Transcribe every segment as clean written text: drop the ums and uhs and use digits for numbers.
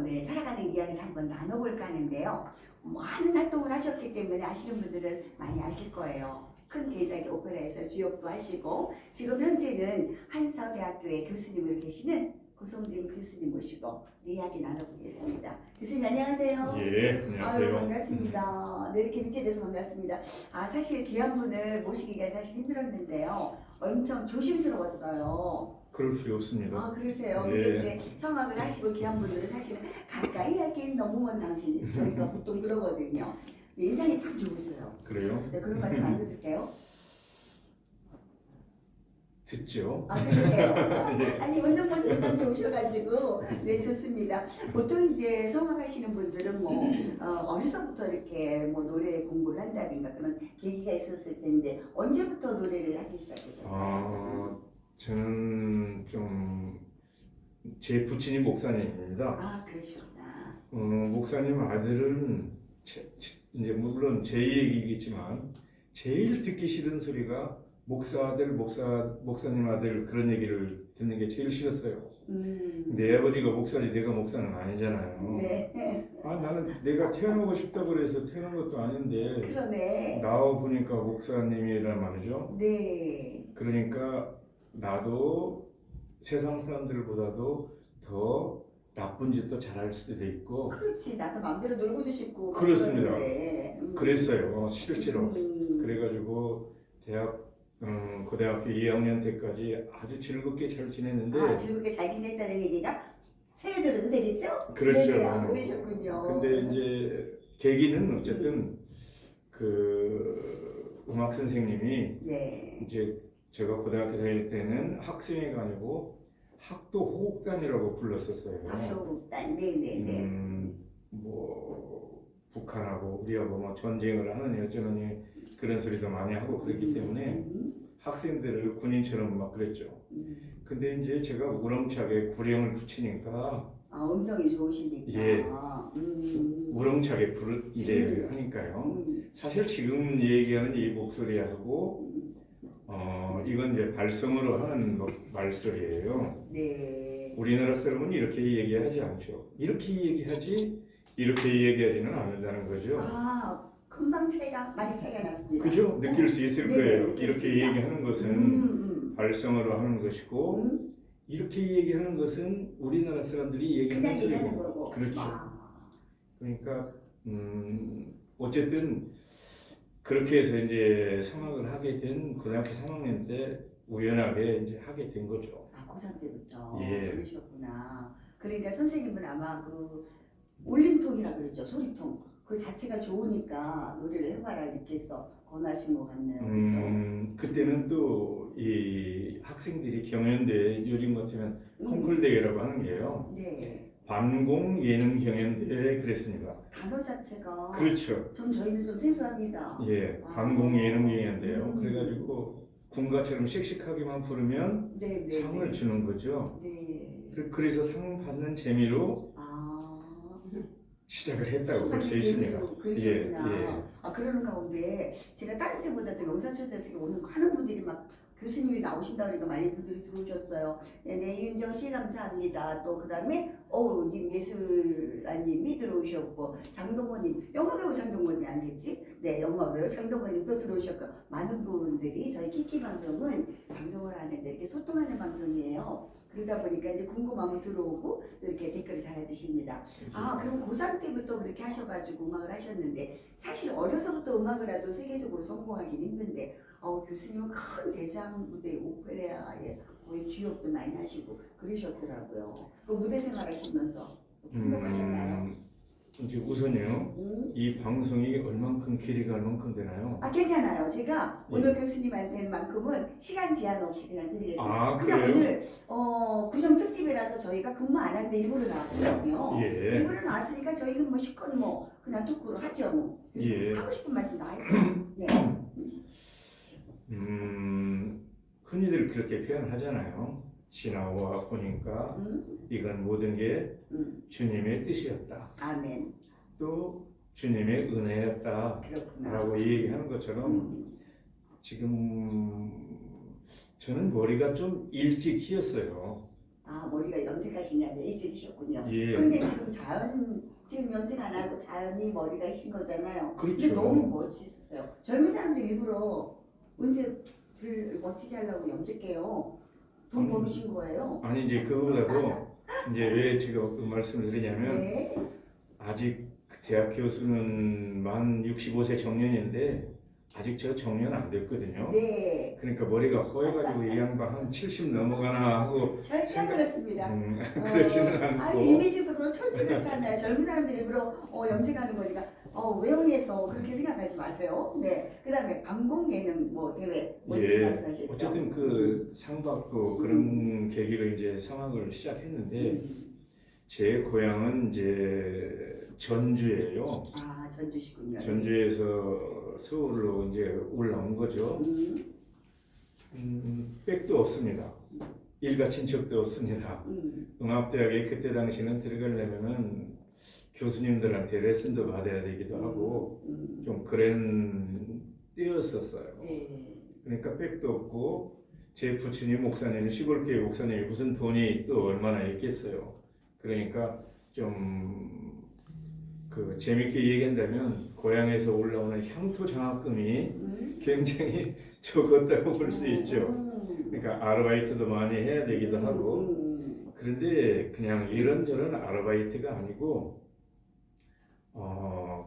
네, 살아가는 이야기를 한번 나눠볼까 하는데요. 많은 활동을 하셨기 때문에 아시는 분들은 많이 아실 거예요. 큰 대작의 오페라에서 주역도 하시고 지금 현재는 한서대학교의 교수님으로 계시는 고성진 교수님 모시고 이야기 나눠보겠습니다. 교수님 안녕하세요. 예, 아유, 안녕하세요. 반갑습니다. 네, 이렇게 뵙게 돼서 반갑습니다. 사실 귀한 분을 모시기가 사실 힘들었는데요. 엄청 조심스러웠어요. 그럴 필요 없습니다. 그러세요. 예. 근데 이제 성악을 하시고 귀한 분들은 사실은 가까이 하기엔 너무 먼 당신, 저희가 보통 그러거든요. 근데 인상이 참 좋으세요. 그래요? 네, 그런 말씀 안 들으세요? 듣죠? 그러세요. 예. 아니, 운동 모습이 참 좋으셔가지고, 네, 좋습니다. 보통 이제 성악하시는 분들은 뭐, 어려서부터 이렇게 뭐 노래 공부를 한다든가 그런 계기가 있었을 텐데, 언제부터 노래를 하기 시작하셨어요? 저는 좀 제 부친이 목사님입니다. 그러시구나. 목사님 아들은 이제 물론 제 얘기겠지만 제일 듣기 싫은 소리가 목사님 아들 그런 얘기를 듣는 게 제일 싫었어요. 내 아버지가 목사지 내가 목사는 아니잖아요. 네. 나는 내가 태어나고 싶다고 그래서 태어난 것도 아닌데 그러네. 나와 보니까 목사님이란 말이죠. 네. 그러니까 나도 세상 사람들보다도 더 나쁜 짓도 잘할 수도 있고 그렇지. 나도 마음대로 놀고도 싶고. 그렇습니다. 그러는데. 그랬어요 실제로. 그래가지고 고등학교 2학년 때까지 아주 즐겁게 잘 지냈는데 즐겁게 잘 지냈다는 얘기가 새해 들어도 되겠죠? 그렇죠. 네네, 그러셨군요. 근데 이제 계기는 어쨌든 그 음악 선생님이 네. 이제 제가 고등학교 다닐 때는 학생회가 아니고 학도 호국단이라고 불렀었어요. 학도국단, 네네네. 뭐 북한하고 우리하고 뭐 전쟁을 하느니 어쩌느니 그런 소리도 많이 하고 그랬기 때문에 학생들을 군인처럼 막 그랬죠. 근데 이제 제가 우렁차게 구령을 붙이니까 음성이 좋으시니까. 예. 우렁차게 이래 하니까요. 사실 지금 얘기하는 이 목소리하고 이건 이제 발성으로 하는 말소리예요. 네. 우리나라 사람은 이렇게 얘기하지 않죠. 이렇게 얘기하지 이렇게 얘기하지는 않는다는 거죠. 금방 많이 차이가 났습니다. 그죠? 느낄 수 있을 네네, 거예요. 느꼈습니다. 이렇게 얘기하는 것은 발성으로 하는 것이고 이렇게 얘기하는 것은 우리나라 사람들이 얘기하는 그냥 얘기하는 소리고. 거고. 그렇죠. 그러니까 어쨌든 그렇게 해서 이제 성악을 하게 된 고등학교 3학년 때 우연하게 이제 하게 된 거죠. 고3 때부터. 예. 그러셨구나. 그러니까 선생님은 아마 그 울림통이라 그러죠. 소리통. 그 자체가 좋으니까 노래를 해봐라 이렇게 해서 권하신 것 같네요. 그렇죠? 그때는 또 이 학생들이 경연대 요즘 같으면 콩쿨 대회라고 하는 게요. 네. 반공 예능 경연대 그랬습니다. 단어 자체가 그렇죠. 저희는 좀 생소합니다. 예, 반공 예능 경연대요. 음. 그래가지고 군가처럼 씩씩하게만 부르면 네, 상을 주는 거죠. 네. 그래서 상 받는 재미로 시작을 했다고 볼 수 있습니다. 그러셨구나. 그러는 가운데 제가 다른 때보다도 영상쇼에서 오늘 많은 분들이 막 교수님이 나오신다 그러니까 많은 분들이 들어오셨어요. 네, 이윤정 씨 감사합니다. 또 그다음에 님 예술아님이 들어오셨고 장동건님 영화배우 장동건이 아니겠지? 네, 영화배우 장동건님도 들어오셨고 많은 분들이 저희 키키 방송은 방송을 하는데 이렇게 소통하는 방송이에요. 그러다 보니까 이제 궁금하면 들어오고 또 이렇게 댓글을 달아주십니다. 그럼 고3 때부터 그렇게 하셔가지고 음악을 하셨는데 사실 어려서부터 음악을 해도 세계적으로 성공하기는 힘든데 교수님은 큰 대장 무대 오페라에 거의 주역도 많이 하시고 그러셨더라고요. 그 무대 생활하시면서 행복하셨나요? 이제 우선요 이 방송이 얼만큼 길이가 얼만큼 되나요? 괜찮아요. 제가 오늘 교수님한테만큼은 시간 제한 없이 그냥 드리겠습니다. 그냥 그래요? 오늘 구정 특집이라서 저희가 근무 안 하는데 일부러 나왔거든요. 예. 일부러 나왔으니까 저희는 뭐 시컷 뭐 그냥 토크로 하죠. 뭐. 예. 하고 싶은 말씀 다 했어요. 네. 흔히들 그렇게 표현을 하잖아요. 지나와 보니까 이건 모든 게 주님의 뜻이었다. 아멘. 또 주님의 은혜였다. 그렇구나. 라고 얘기하는 것처럼 지금 저는 머리가 좀 일찍 휘었어요. 아, 머리가 염색하시냐고 일찍이셨군요. 예. 근데 지금 염색 안 하고 자연히 머리가 신 거잖아요. 근데 그렇죠. 너무 멋지셨어요. 젊은 사람들 일부러 운색을 멋지게 하려고 염색해요. 돈 아니, 벌으신 거예요. 아니 이제 그거보다도 이제 왜 제가 그 말씀을 드리냐면 네. 아직 대학 교수는 만 65세 정년인데 아직 저 정년 안 됐거든요. 네. 그러니까 머리가 허해가지고 이 양반 한 70 넘어가나 하고 절대 안 그렇습니다. 그러지는 않고. 아니 이미지도 절대 그렇지 않아요. 젊은 사람들 일부러 염색하는 거니까 외형에서 그렇게 생각하지 마세요. 네. 그다음에 방공 예능 뭐 대회 뭐 이렇게 예, 말씀하셨죠. 어쨌든 그 상 받고 그런 계기로 이제 성악을 시작했는데 제 고향은 이제 전주예요. 아 전주시군요. 전주에서 서울로 이제 올라온 거죠. 백도 없습니다. 일가 친척도 없습니다. 응압대학에 그때 당시는 들어가려면은 교수님들한테 레슨도 받아야 되기도 하고 좀 그런 때였었어요. 네. 그러니까 백도 없고 제 부친이 목사님, 시골교회 목사님이 무슨 돈이 또 얼마나 있겠어요. 그러니까 좀 그 재밌게 얘기한다면 고향에서 올라오는 향토 장학금이 굉장히 적었다고 볼 수 있죠. 그러니까 아르바이트도 많이 해야 되기도 하고 그런데 그냥 이런저런 아르바이트가 아니고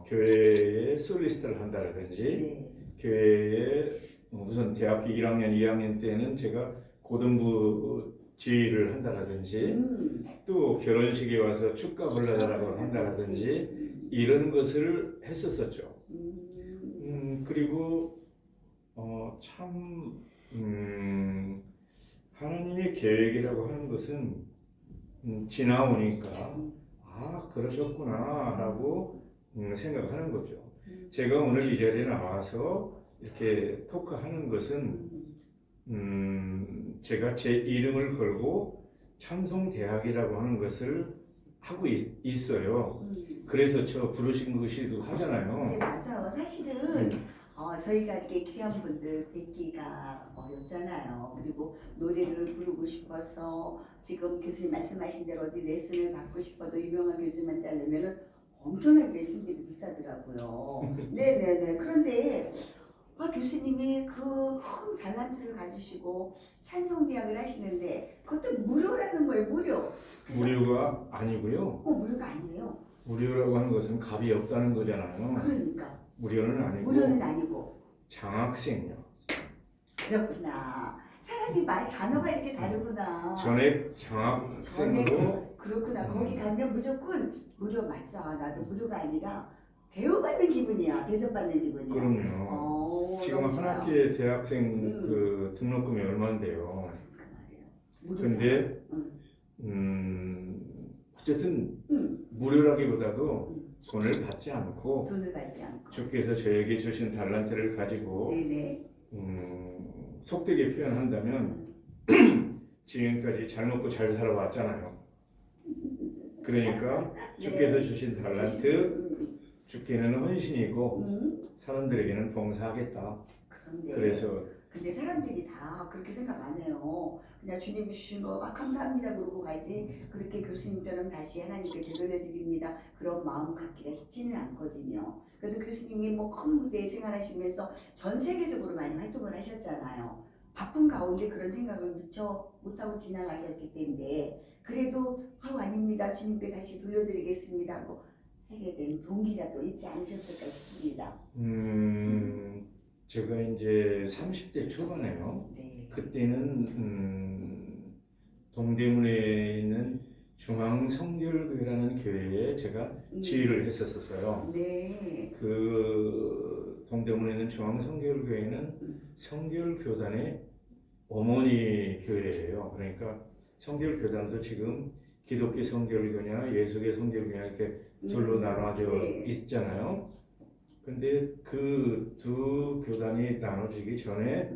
교회에 솔리스트를 한다라든지 네. 교회에 우선 대학교 1학년, 2학년 때는 제가 고등부 지휘를 한다라든지 또 결혼식에 와서 축가 불러달라고 한다라든지 이런 것을 했었었죠. 그리고 참 하나님의 계획이라고 하는 것은 지나오니까 아 그러셨구나라고 생각하는 거죠. 제가 오늘 이 자리에 나와서 이렇게 토크하는 것은 제가 제 이름을 걸고 찬송대학이라고 하는 것을 하고 있어요. 그래서 저 부르신 것이기도 하잖아요. 네 맞아요. 사실은 저희가 이렇게 귀한 분들 뵙기가 어렵잖아요. 그리고 노래를 부르고 싶어서 지금 교수님 말씀하신 대로 어디 레슨을 받고 싶어도 유명한 교수님한테 하려면은 엄청나게 레슨비도 비싸더라고요. 네네네. 그런데 교수님이 그 큰 달란트를 가지시고 찬송대학을 하시는데 그것도 무료라는 거예요. 무료. 무료가 아니고요. 무료가 아니에요. 무료라고 하는 것은 값이 없다는 거잖아요. 그러니까. 무료는 아니고 무료는 아니고. 장학생요. 그렇구나. 사람이 단어가 이렇게 다르구나. 전액 장학생으로. 그렇구나. 거기 가면 무조건 무료 맞아. 나도 무료가 아니라 대우받는 기분이야. 대접받는 기분이야. 그럼요. 지금 한 학기에 대학생 그 등록금이 얼마인데요. 근데 어쨌든 무료라기보다도 돈을 받지 않고 주께서 저에게 주신 달란트를 가지고 속되게 표현한다면 지금까지 잘 먹고 잘 살아왔잖아요. 그러니까 주께서 주신 달란트 주께는 헌신이고 사람들에게는 봉사하겠다. 그래서 근데 사람들이 다 그렇게 생각 안 해요. 그냥 주님이 주신 거 감사합니다 그러고 가지 그렇게 교수님들은 다시 하나님께 되돌려 드립니다 그런 마음 갖기가 쉽지는 않거든요. 그래도 교수님이 뭐 큰 무대에 생활하시면서 전 세계적으로 많이 활동을 하셨잖아요. 바쁜 가운데 그런 생각을 미처 못하고 지나가셨을 텐데 그래도 아닙니다 주님께 다시 돌려드리겠습니다 하고 하게 된 동기가 또 있지 않으셨을까 싶습니다. 제가 이제 30대 초반에요. 네. 그때는 동대문에 있는 중앙성결교회라는 교회에 제가 지휘를 했었어요. 네. 그 동대문에 있는 중앙성결교회는 성결교단의 어머니 교회예요. 그러니까 성결교단도 지금 기독교 성결교냐 예수교 성결교냐 이렇게 둘로 나눠져 있잖아요. 근데 그 두 교단이 나눠지기 전에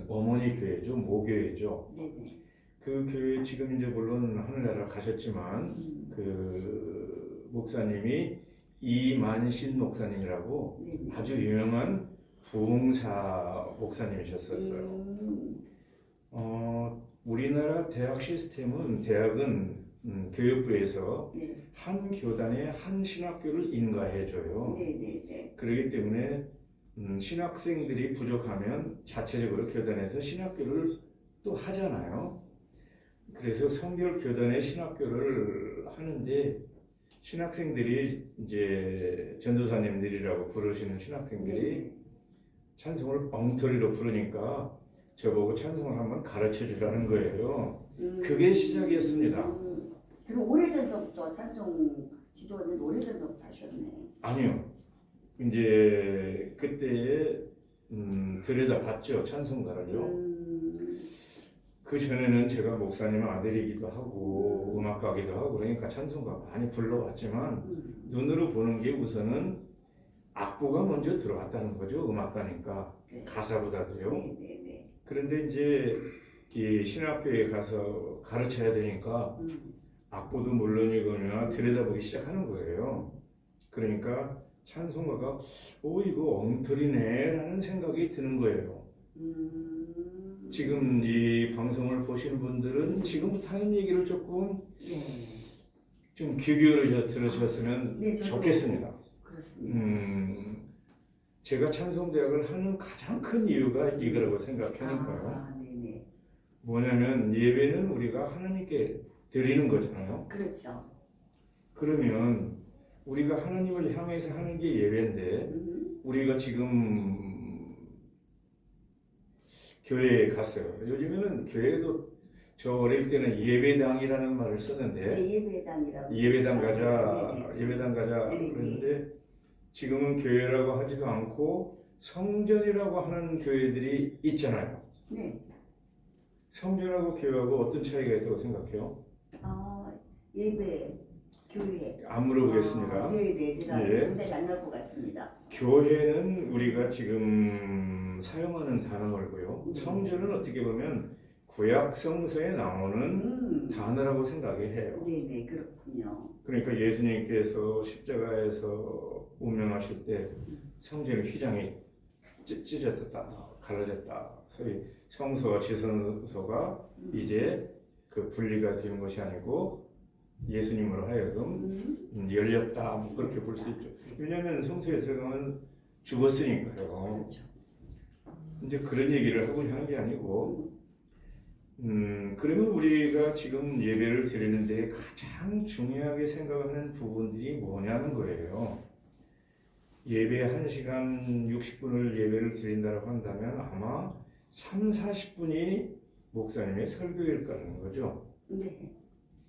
어머니 교회죠, 모교회죠. 그 교회 지금 이제 물론 하늘나라 가셨지만 그 목사님이 이만신 목사님이라고 아주 유명한 부흥사 목사님이셨었어요. 우리나라 대학 시스템은 대학은 교육부에서 네. 한 교단에 한 신학교를 인가해줘요. 네네네. 그렇기 때문에 신학생들이 부족하면 자체적으로 교단에서 신학교를 또 하잖아요. 그래서 성결 교단의 신학교를 하는데 신학생들이 이제 전도사님들이라고 부르시는 신학생들이 네. 찬송을 엉터리로 부르니까 저보고 찬송을 한번 가르쳐 주라는 거예요. 그게 시작이었습니다. 그럼 오래전서부터 찬송 지도는 오래전서부터 하셨네. 아니요. 이제 그때 들여다봤죠. 찬송가를요. 그 전에는 제가 목사님 아들이기도 하고 음악가기도 하고 그러니까 찬송가 많이 불러왔지만 눈으로 보는 게 우선은 악보가 먼저 들어왔다는 거죠. 음악가니까 네. 가사보다도요. 네네네. 그런데 이제 이 신학교에 가서 가르쳐야 되니까 악보도 물론이거나 들여다보기 시작하는 거예요. 그러니까 찬송가가 이거 엉터리네라는 생각이 드는 거예요. 지금 이 방송을 보시는 분들은 지금부터 하는 얘기를 조금 네. 좀 귀 기울여 들으셨으면 네, 저도 좋겠습니다. 그렇습니다. 제가 찬송대학을 하는 가장 큰 이유가 이거라고 생각하니까요. 아, 네네. 뭐냐면 예배는 우리가 하나님께 드리는 거잖아요. 그렇죠. 그러면 우리가 하나님을 향해서 하는 게 예배인데 우리가 지금 교회에 갔어요. 요즘에는 교회도 저 어릴 때는 예배당이라는 말을 썼는데 네, 예배당이라고. 예배당 가자, 네네. 예배당 가자 네네. 그랬는데 지금은 교회라고 하지도 않고 성전이라고 하는 교회들이 있잖아요. 네. 성전하고 교회하고 어떤 차이가 있다고 생각해요? 예배, 교회. 안 물어보겠습니다. 네네. 제가 예. 상당히 만날 것 같습니다. 교회는 우리가 지금 사용하는 단어고요. 성전은 어떻게 보면 구약 성서에 나오는 단어라고 생각해요. 네네. 그렇군요. 그러니까 예수님께서 십자가에서 운명하실 때 성전의 휘장이 찢어졌다, 갈라졌다. 소위 성서와 지성서가 이제 그 분리가 되는 것이 아니고 예수님으로 하여금 열렸다, 뭐 그렇게 볼 수 있죠. 왜냐하면 성서에 들어가면 죽었으니까요. 그렇죠. 이제 그런 얘기를 하고 하는 게 아니고, 그러면 우리가 지금 예배를 드리는데 가장 중요하게 생각하는 부분들이 뭐냐는 거예요. 예배 1시간 60분을 예배를 드린다고 한다면 아마 3, 40분이 목사님의 설교일 거라는 거죠. 네.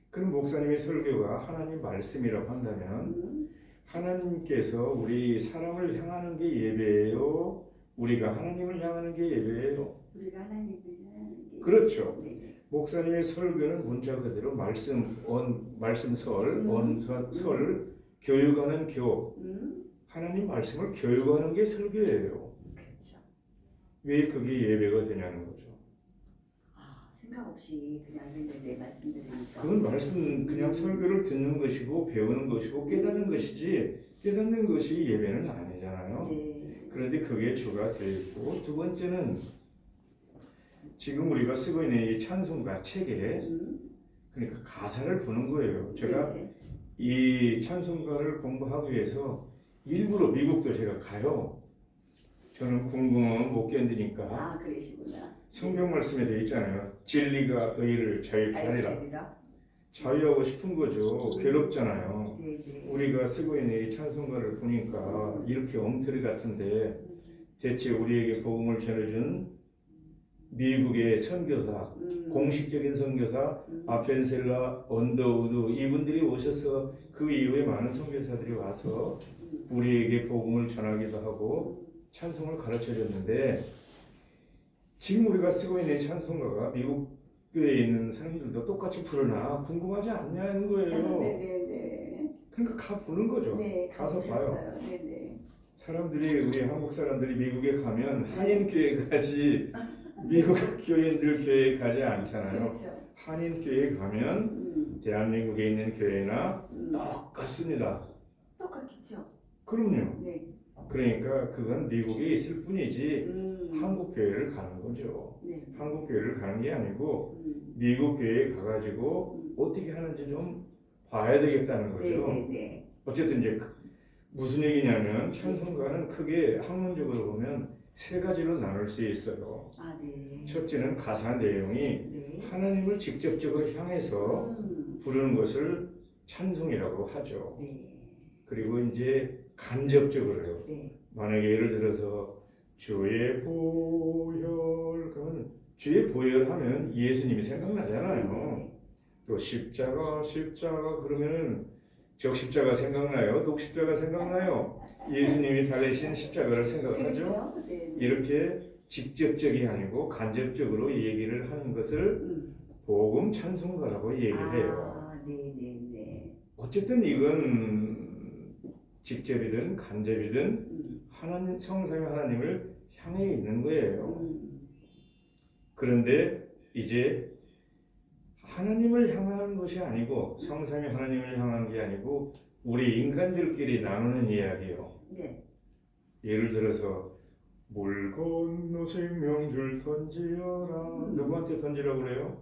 그럼 목사님의 설교가 하나님 말씀이라고 한다면 하나님께서 우리 사람을 향하는 게 예배예요? 우리가 하나님을 향하는 게 예배예요? 우리가 하나님을 향하는 게. 그렇죠. 네. 목사님의 설교는 문자 그대로 말씀설, 원설, 교육하는 교, 하나님 말씀을 교육하는 게 설교예요. 그렇죠. 왜 그게 예배가 되냐는 거죠. 생각 없이 그냥 했는데 말씀드리니까. 그건 말씀 그냥 설교를 듣는 것이고 배우는 것이고 깨닫는 것이지 깨닫는 것이 예배는 아니잖아요. 네. 그런데 그게 주가 되어 있고 두 번째는 지금 우리가 쓰고 있는 이 찬송가 책에 그러니까 가사를 보는 거예요. 제가 네. 이 찬송가를 공부하기 위해서 일부러 미국도 제가 가요. 저는 궁금하면 못 견디니까. 그러시구나. 성경 말씀에 되어 있잖아요. 진리가 너희를 자유케 하리라. 자유케 자유하고 싶은 거죠. 괴롭잖아요. 네네. 우리가 쓰고 있는 이 찬송가를 보니까 이렇게 엉터리 같은데 대체 우리에게 복음을 전해준 미국의 선교사, 공식적인 선교사 아펜셀라, 언더우드 이분들이 오셔서 그 이후에 많은 선교사들이 와서 우리에게 복음을 전하기도 하고 찬송을 가르쳐줬는데 지금 우리가 쓰고 있는 찬송가가 미국 교회에 있는 사람들도 똑같이 부르나 궁금하지 않냐는 거예요. 네네네. 그러니까 가 보는 거죠. 네, 가서 봐요. 네네. 사람들이 우리 한국 사람들이 미국에 가면 한인 교회 가지 미국 교인들 교회에 가지 않잖아요. 그렇죠. 한인 교회에 가면 대한민국에 있는 교회나 똑같습니다. 똑같겠죠. 그럼요. 네. 그러니까 그건 미국에 있을 뿐이지 한국 교회를 가는 거죠. 네. 한국 교회를 가는 게 아니고 미국 교회에 가가지고 어떻게 하는지 좀 봐야 되겠다는 거죠. 네네네. 어쨌든 이제 무슨 얘기냐면 찬송가는 크게 학문적으로 보면 세 가지로 나눌 수 있어요. 아, 네. 첫째는 가사 내용이 네. 하나님을 직접적으로 향해서 부르는 것을 찬송이라고 하죠. 네. 그리고 이제 간접적으로요. 네. 만약에 예를 들어서 주의 보혈 그러면 주의 보혈 하면 예수님이 생각나잖아요. 네네. 또 십자가 그러면은 적십자가 생각나요? 녹십자가 생각나요? 예수님이 달리신 십자가를 생각하죠. 그렇죠. 네네. 이렇게 직접적이 아니고 간접적으로 얘기를 하는 것을 복음 찬송가라고 얘기를 해요. 아, 네네네. 어쨌든 이건 직접이든 간접이든 하나님 성삼위 하나님을 향해 있는 거예요. 그런데 이제 하나님을 향하는 것이 아니고 성삼위 하나님을 향한 게 아니고 우리 인간들끼리 나누는 이야기요. 네. 예를 들어서 물 건너 생명줄 던지어라. 누구한테 던지라고 그래요?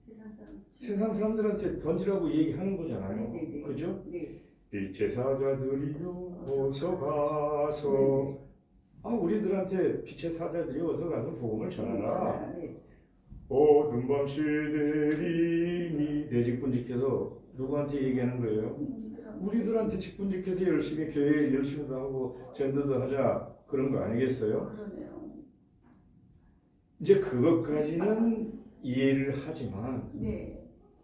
세상 사람. 세상 사람들한테 던지라고 얘기하는 거잖아요. 네네네. 그죠? 네. 빛의 사자들이여 어서 가서 네네. 우리들한테 빛의 사자들이 어서 가서 복음을 전하라. 네. 어둠 밤 시들이니 내 직분직해서 누구한테 얘기하는 거예요? 우리들한테 직분직해서 열심히 교회 열심히도 하고 전도도 하자 그런 거 아니겠어요? 그러네요. 이제 그것까지는 이해를 하지만 네.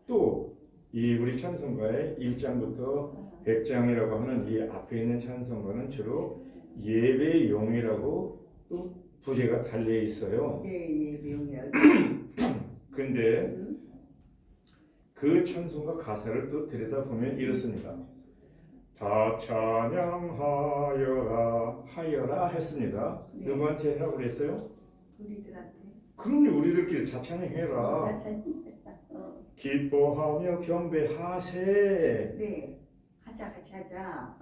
또 이 우리 찬송가의 1장부터 100장이라고 하는 이 앞에 있는 찬송가는 주로 예배용이라고 또 부제가 달려 있어요. 네, 예배용이라고. 근데 그 찬송가 가사를 또 들여다보면 이렇습니다. 다 찬양하여라 하여라 했습니다. 네. 누구한테 하라고 그랬어요? 우리들한테. 그럼요, 우리들끼리 다 찬양해라. 기뻐하며 경배하세. 네. 하자, 같이 하자.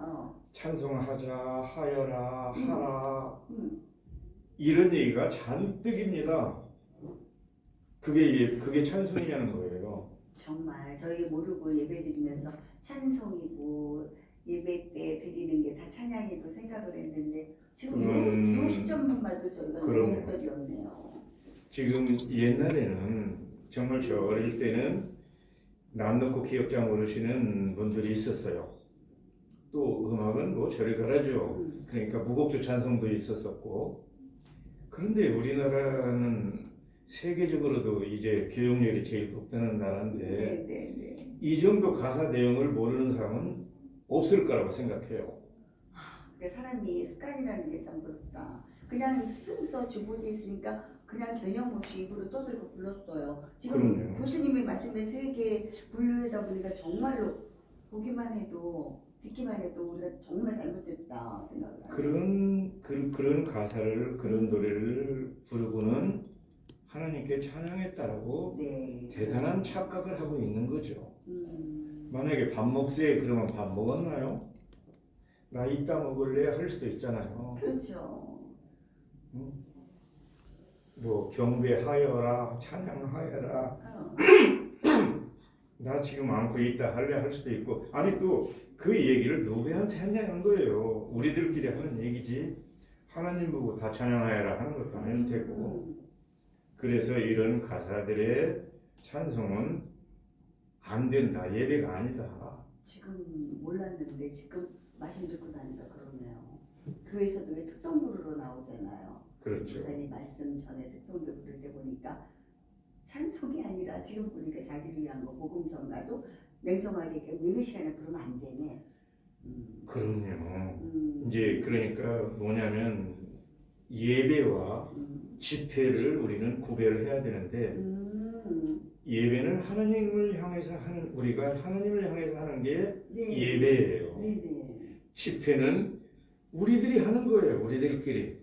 찬송하자, 하여라, 하라. 이런 얘기가 잔뜩입니다. 그게 찬송이냐는 거예요. 정말 저희 모르고 예배드리면서 찬송이고 예배 때 드리는 게 다 찬양이고 생각을 했는데 지금 요 시점만 봐도 저희가 너무 헛들이었네요. 지금 옛날에는 정말 저 어릴 때는 남놓고 기억자 모르시는 분들이 있었어요. 또 음악은 뭐 저리 가라죠. 그러니까 무곡주 찬송도 있었었고. 그런데 우리나라는 세계적으로도 이제 교육열이 제일 높다는 나라인데 네. 이 정도 가사 내용을 모르는 사람은 없을 거라고 생각해요. 사람이 습관이라는 게 참 그렇다. 그냥 순서 주보에 있으니까 그냥 개념 없이 입으로 떠들고 불렀어요. 지금 그럼요. 교수님이 말씀에 세 개 분류하다 보니까 정말로 보기만 해도 듣기만 해도 우리가 정말 잘못했다 생각을 해요. 그런 가사를 그런 노래를 부르고는 하나님께 찬양했다라고 네. 대단한 착각을 하고 있는 거죠. 만약에 밥 먹세 그러면 밥 먹었나요? 나 이따 먹을래 할 수도 있잖아요. 그렇죠. 뭐 경배하여라 찬양하여라 나 지금 안고 있다 할래 할 수도 있고 아니 또 그 얘기를 누구한테 하냐는 거예요. 우리들끼리 하는 얘기지 하나님 보고 다 찬양하여라 하는 것도 아닐 테고 그래서 이런 가사들의 찬송은 안 된다 예배가 아니다. 지금 몰랐는데 지금 말씀 듣고 나니까 그러네요. 교회에서도 왜 특성부르러 나오잖아요. 그렇죠. 목사님 말씀 전에 특성부 부를 때 보니까 찬송이 아니라 지금 보니까 자기를 위한 거 복음성가도 냉정하게 예배 시간에 부르면 안 되네. 그럼요. 이제 그러니까 뭐냐면 예배와 집회를 우리는 구별해야 되는데 예배는 하나님을 향해서 하는 우리가 하나님을 향해서 하는 게 네. 예배예요. 네네. 집회는 우리들이 하는 거예요. 우리들끼리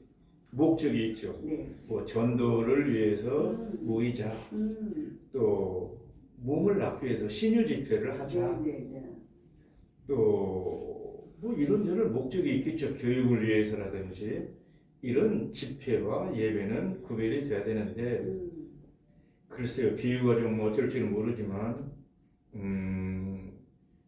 목적이 있죠. 네. 뭐 전도를 위해서 모이자. 또 몸을 낳기 위해서 신유 집회를 하자. 네네. 또 뭐 이런저런 목적이 있겠죠. 교육을 위해서라든지 이런 집회와 예배는 구별이 돼야 되는데 글쎄요, 비유가 좀 어쩔지는 모르지만,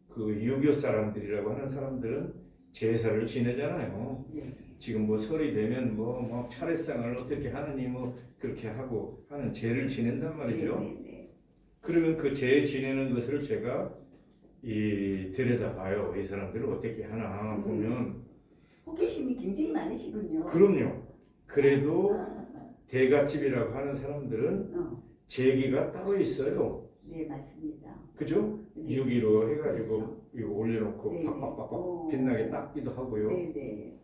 그 유교 사람들이라고 하는 사람들은 제사를 지내잖아요. 네. 지금 뭐 설이 되면 뭐 차례상을 어떻게 하느니 뭐 그렇게 하고 하는 제를 지낸단 말이죠. 네. 그러면 그 제 지내는 것을 제가 들여다봐요. 이 사람들을 어떻게 하나 보면 호기심이 굉장히 많으시군요. 그럼요. 그래도 아, 대갓집이라고 하는 사람들은 제기가 따로 있어요. 네, 맞습니다. 그죠? 네. 유기로 해가지고 그렇죠. 이거 올려놓고 네, 팍팍팍팍 네. 빛나게 닦기도 하고요. 네.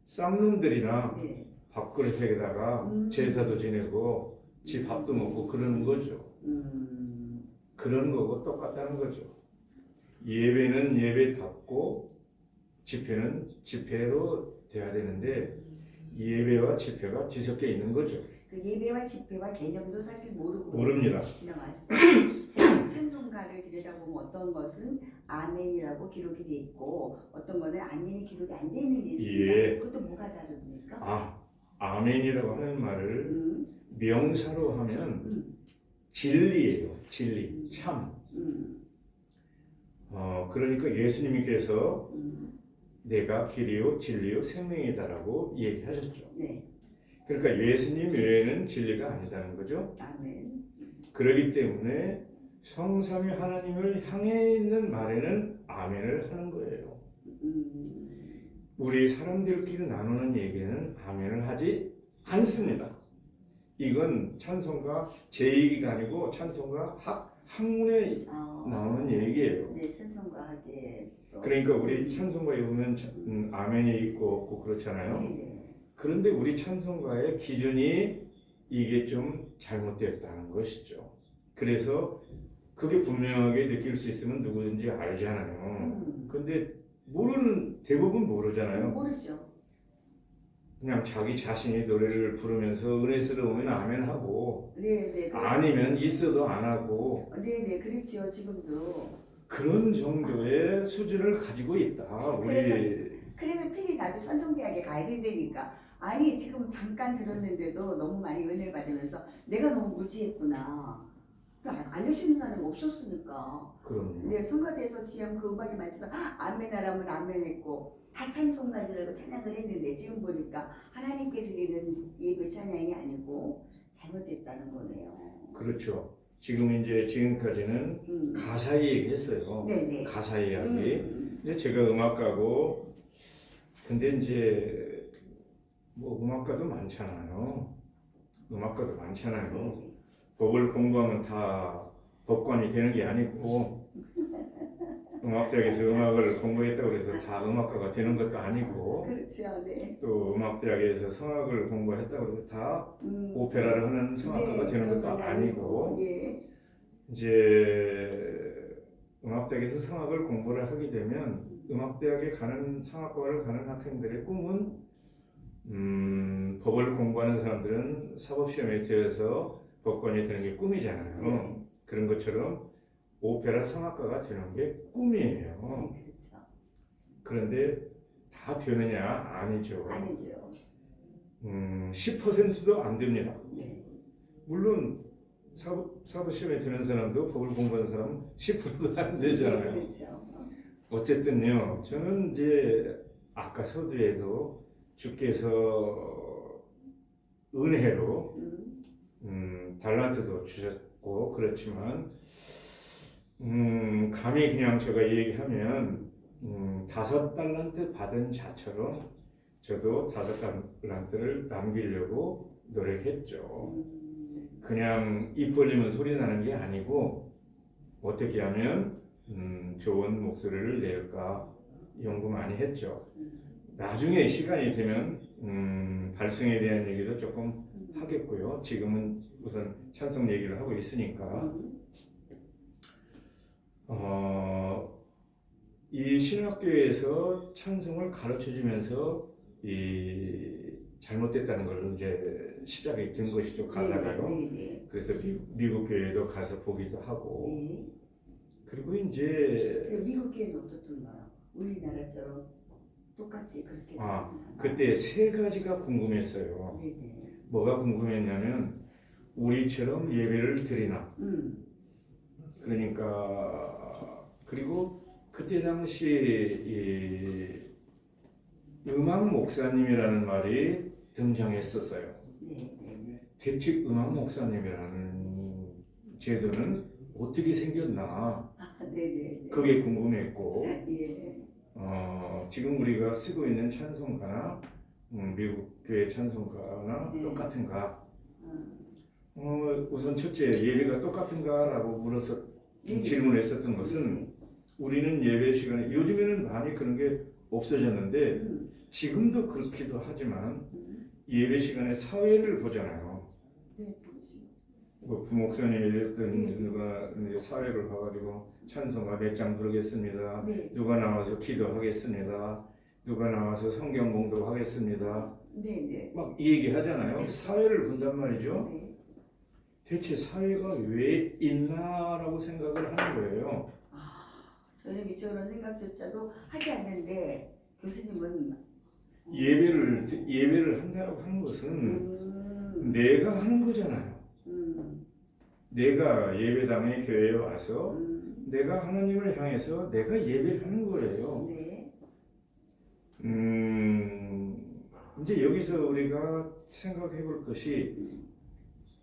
쌍놈들이나 네. 밥그릇에다가 제사도 지내고 지 밥도 먹고 그러는 거죠. 그런 거고 똑같다는 거죠. 예배는 예배답고 집회는 집회로 돼야 되는데 예배와 집회가 뒤섞여 있는 거죠. 그 예배와 집회와 개념도 사실 모르고 모릅니다. 지나왔어요. 제가 찬송가를 들여다보면 어떤 것은 아멘이라고 기록이 돼 있고 어떤 거는 아멘이 기록이 안 돼 있는 게 있습니다. 예. 그것도 뭐가 다릅니까? 아멘이라고 하는 말을 명사로 하면 진리예요. 진리, 참. 그러니까 예수님께서 내가 길이요 진리요 생명이다라고 얘기하셨죠. 네. 그러니까 예수님 외에는 진리가 아니다는 거죠. 아멘. 그렇기 때문에 성삼위 하나님을 향해 있는 말에는 아멘을 하는 거예요. 우리 사람들끼리 나누는 얘기는 아멘을 하지 않습니다. 이건 찬송가 제 얘기가 아니고 찬송가 학문에 나오는 얘기예요. 네, 찬송가하게. 그러니까 우리 찬송가에 보면 아멘이 있고 없고 그렇잖아요. 네네. 그런데 우리 찬송가의 기준이 이게 좀 잘못되었다는 것이죠. 그래서 그게 분명하게 느낄 수 있으면 누구든지 알잖아요. 근데 대부분 모르잖아요. 모르죠. 그냥 자기 자신이 노래를 부르면서 은혜스러우면 아멘 하고 네네. 아니면 있어도 안 하고 네네, 그렇죠. 지금도. 그런 정도의 수준을 가지고 있다. 그래서 필히 나도 선성대학에 가야 된다니까. 아니 지금 잠깐 들었는데도 너무 많이 은혜를 받으면서 내가 너무 무지했구나. 알려주는 사람이 없었으니까. 그럼요. 네, 성가대에서 지금 그 음악이 맞춰서 아멘하라면 아멘했고 다 찬송가인 줄 알고 찬양을 했는데 지금 보니까 하나님께 드리는 예배 찬양이 아니고 잘못됐다는 거네요. 그렇죠. 지금까지는 가사 얘기했어요. 네네. 가사 이야기. 이제 제가 음악가고 근데 이제 뭐 음악가도 많잖아요. 네네. 법을 공부하면 다 법관이 되는 게 아니고 음악대학에서 음악을 공부했다고 해서 다 음악가가 되는 것도 아니고 그렇죠. 네. 또 음악대학에서 성악을 공부했다고 해서 다 오페라를 하는 성악가가 되는 것도 아니고 예. 이제 음악대학에서 성악을 공부를 하게 되면 음악대학에 가는 성악과를 가는 학생들의 꿈은 법을 공부하는 사람들은 사법시험에 들어서 법관이 되는 게 꿈이잖아요. 네. 그런 것처럼 오페라 성악가가 되는 게 꿈이에요. 네, 그렇죠. 그런데 다 되느냐? 아니죠. 아니죠. 10%도 안 됩니다. 네. 물론 사법시험에 드는 사람도 법을 공부하는 사람은 10%도 안 되잖아요. 네, 그렇죠. 어쨌든요, 저는 이제 아까 서두에도 주께서 은혜로 달란트도 주셨고 그렇지만 감히 그냥 제가 얘기하면 5달란트 받은 자처럼 저도 5달란트를 남기려고 노력했죠. 그냥 입 벌리면 소리 나는 게 아니고 어떻게 하면 좋은 목소리를 낼까 연구 많이 했죠. 나중에 시간이 되면 발성에 대한 얘기도 조금 하겠고요. 지금은 우선 찬송 얘기를 하고 있으니까 이 신학교에서 찬송을 가르쳐주면서 이 잘못됐다는 걸 이제 시작이 된 것이죠. 가사가요. 네. 그래서 미국 교회도 가서 보기도 하고 네. 그리고 이제 미국 교회는 어떻던가요? 우리나라처럼 똑같이 그렇게 그때 세 가지가 궁금했어요. 네네. 뭐가 궁금했냐면 우리처럼 예배를 드리나. 음. 그러니까 그리고 그때 당시 이 음악 목사님이라는 말이 등장했었어요. 네, 네, 네. 대체 음악 목사님이라는 제도는 어떻게 생겼나? 아, 네, 네, 네. 그게 궁금했고, 예. 지금 우리가 쓰고 있는 찬송가나 미국 교회 찬송가나 네. 똑같은가? 음. 우선 첫째 예배가 똑같은가라고 물어서 네. 질문했었던 것은 우리는 예배 시간에 요즘에는 많이 그런 게 없어졌는데 음. 지금도 그렇기도 하지만 음. 예배 시간에 사회를 보잖아요. 네, 보지. 뭐 부목사님이 됐든 네. 누가 이제 사회를 봐가지고 찬송가 몇 장 부르겠습니다. 네, 누가 나와서 기도하겠습니다. 누가 나와서 성경 공독하겠습니다. 네, 네. 막 이 얘기 하잖아요. 사회를 본단 말이죠. 네. 대체 사회가 왜 있나라고 생각을 하는 거예요. 저는 미처 그런 생각조차도 하지 않는데 교수님은 예배를 한다라고 하는 것은 내가 하는 거잖아요. 내가 예배당에 교회에 와서 내가 하나님을 향해서 내가 예배하는 거예요. 네. 이제 여기서 우리가 생각해 볼 것이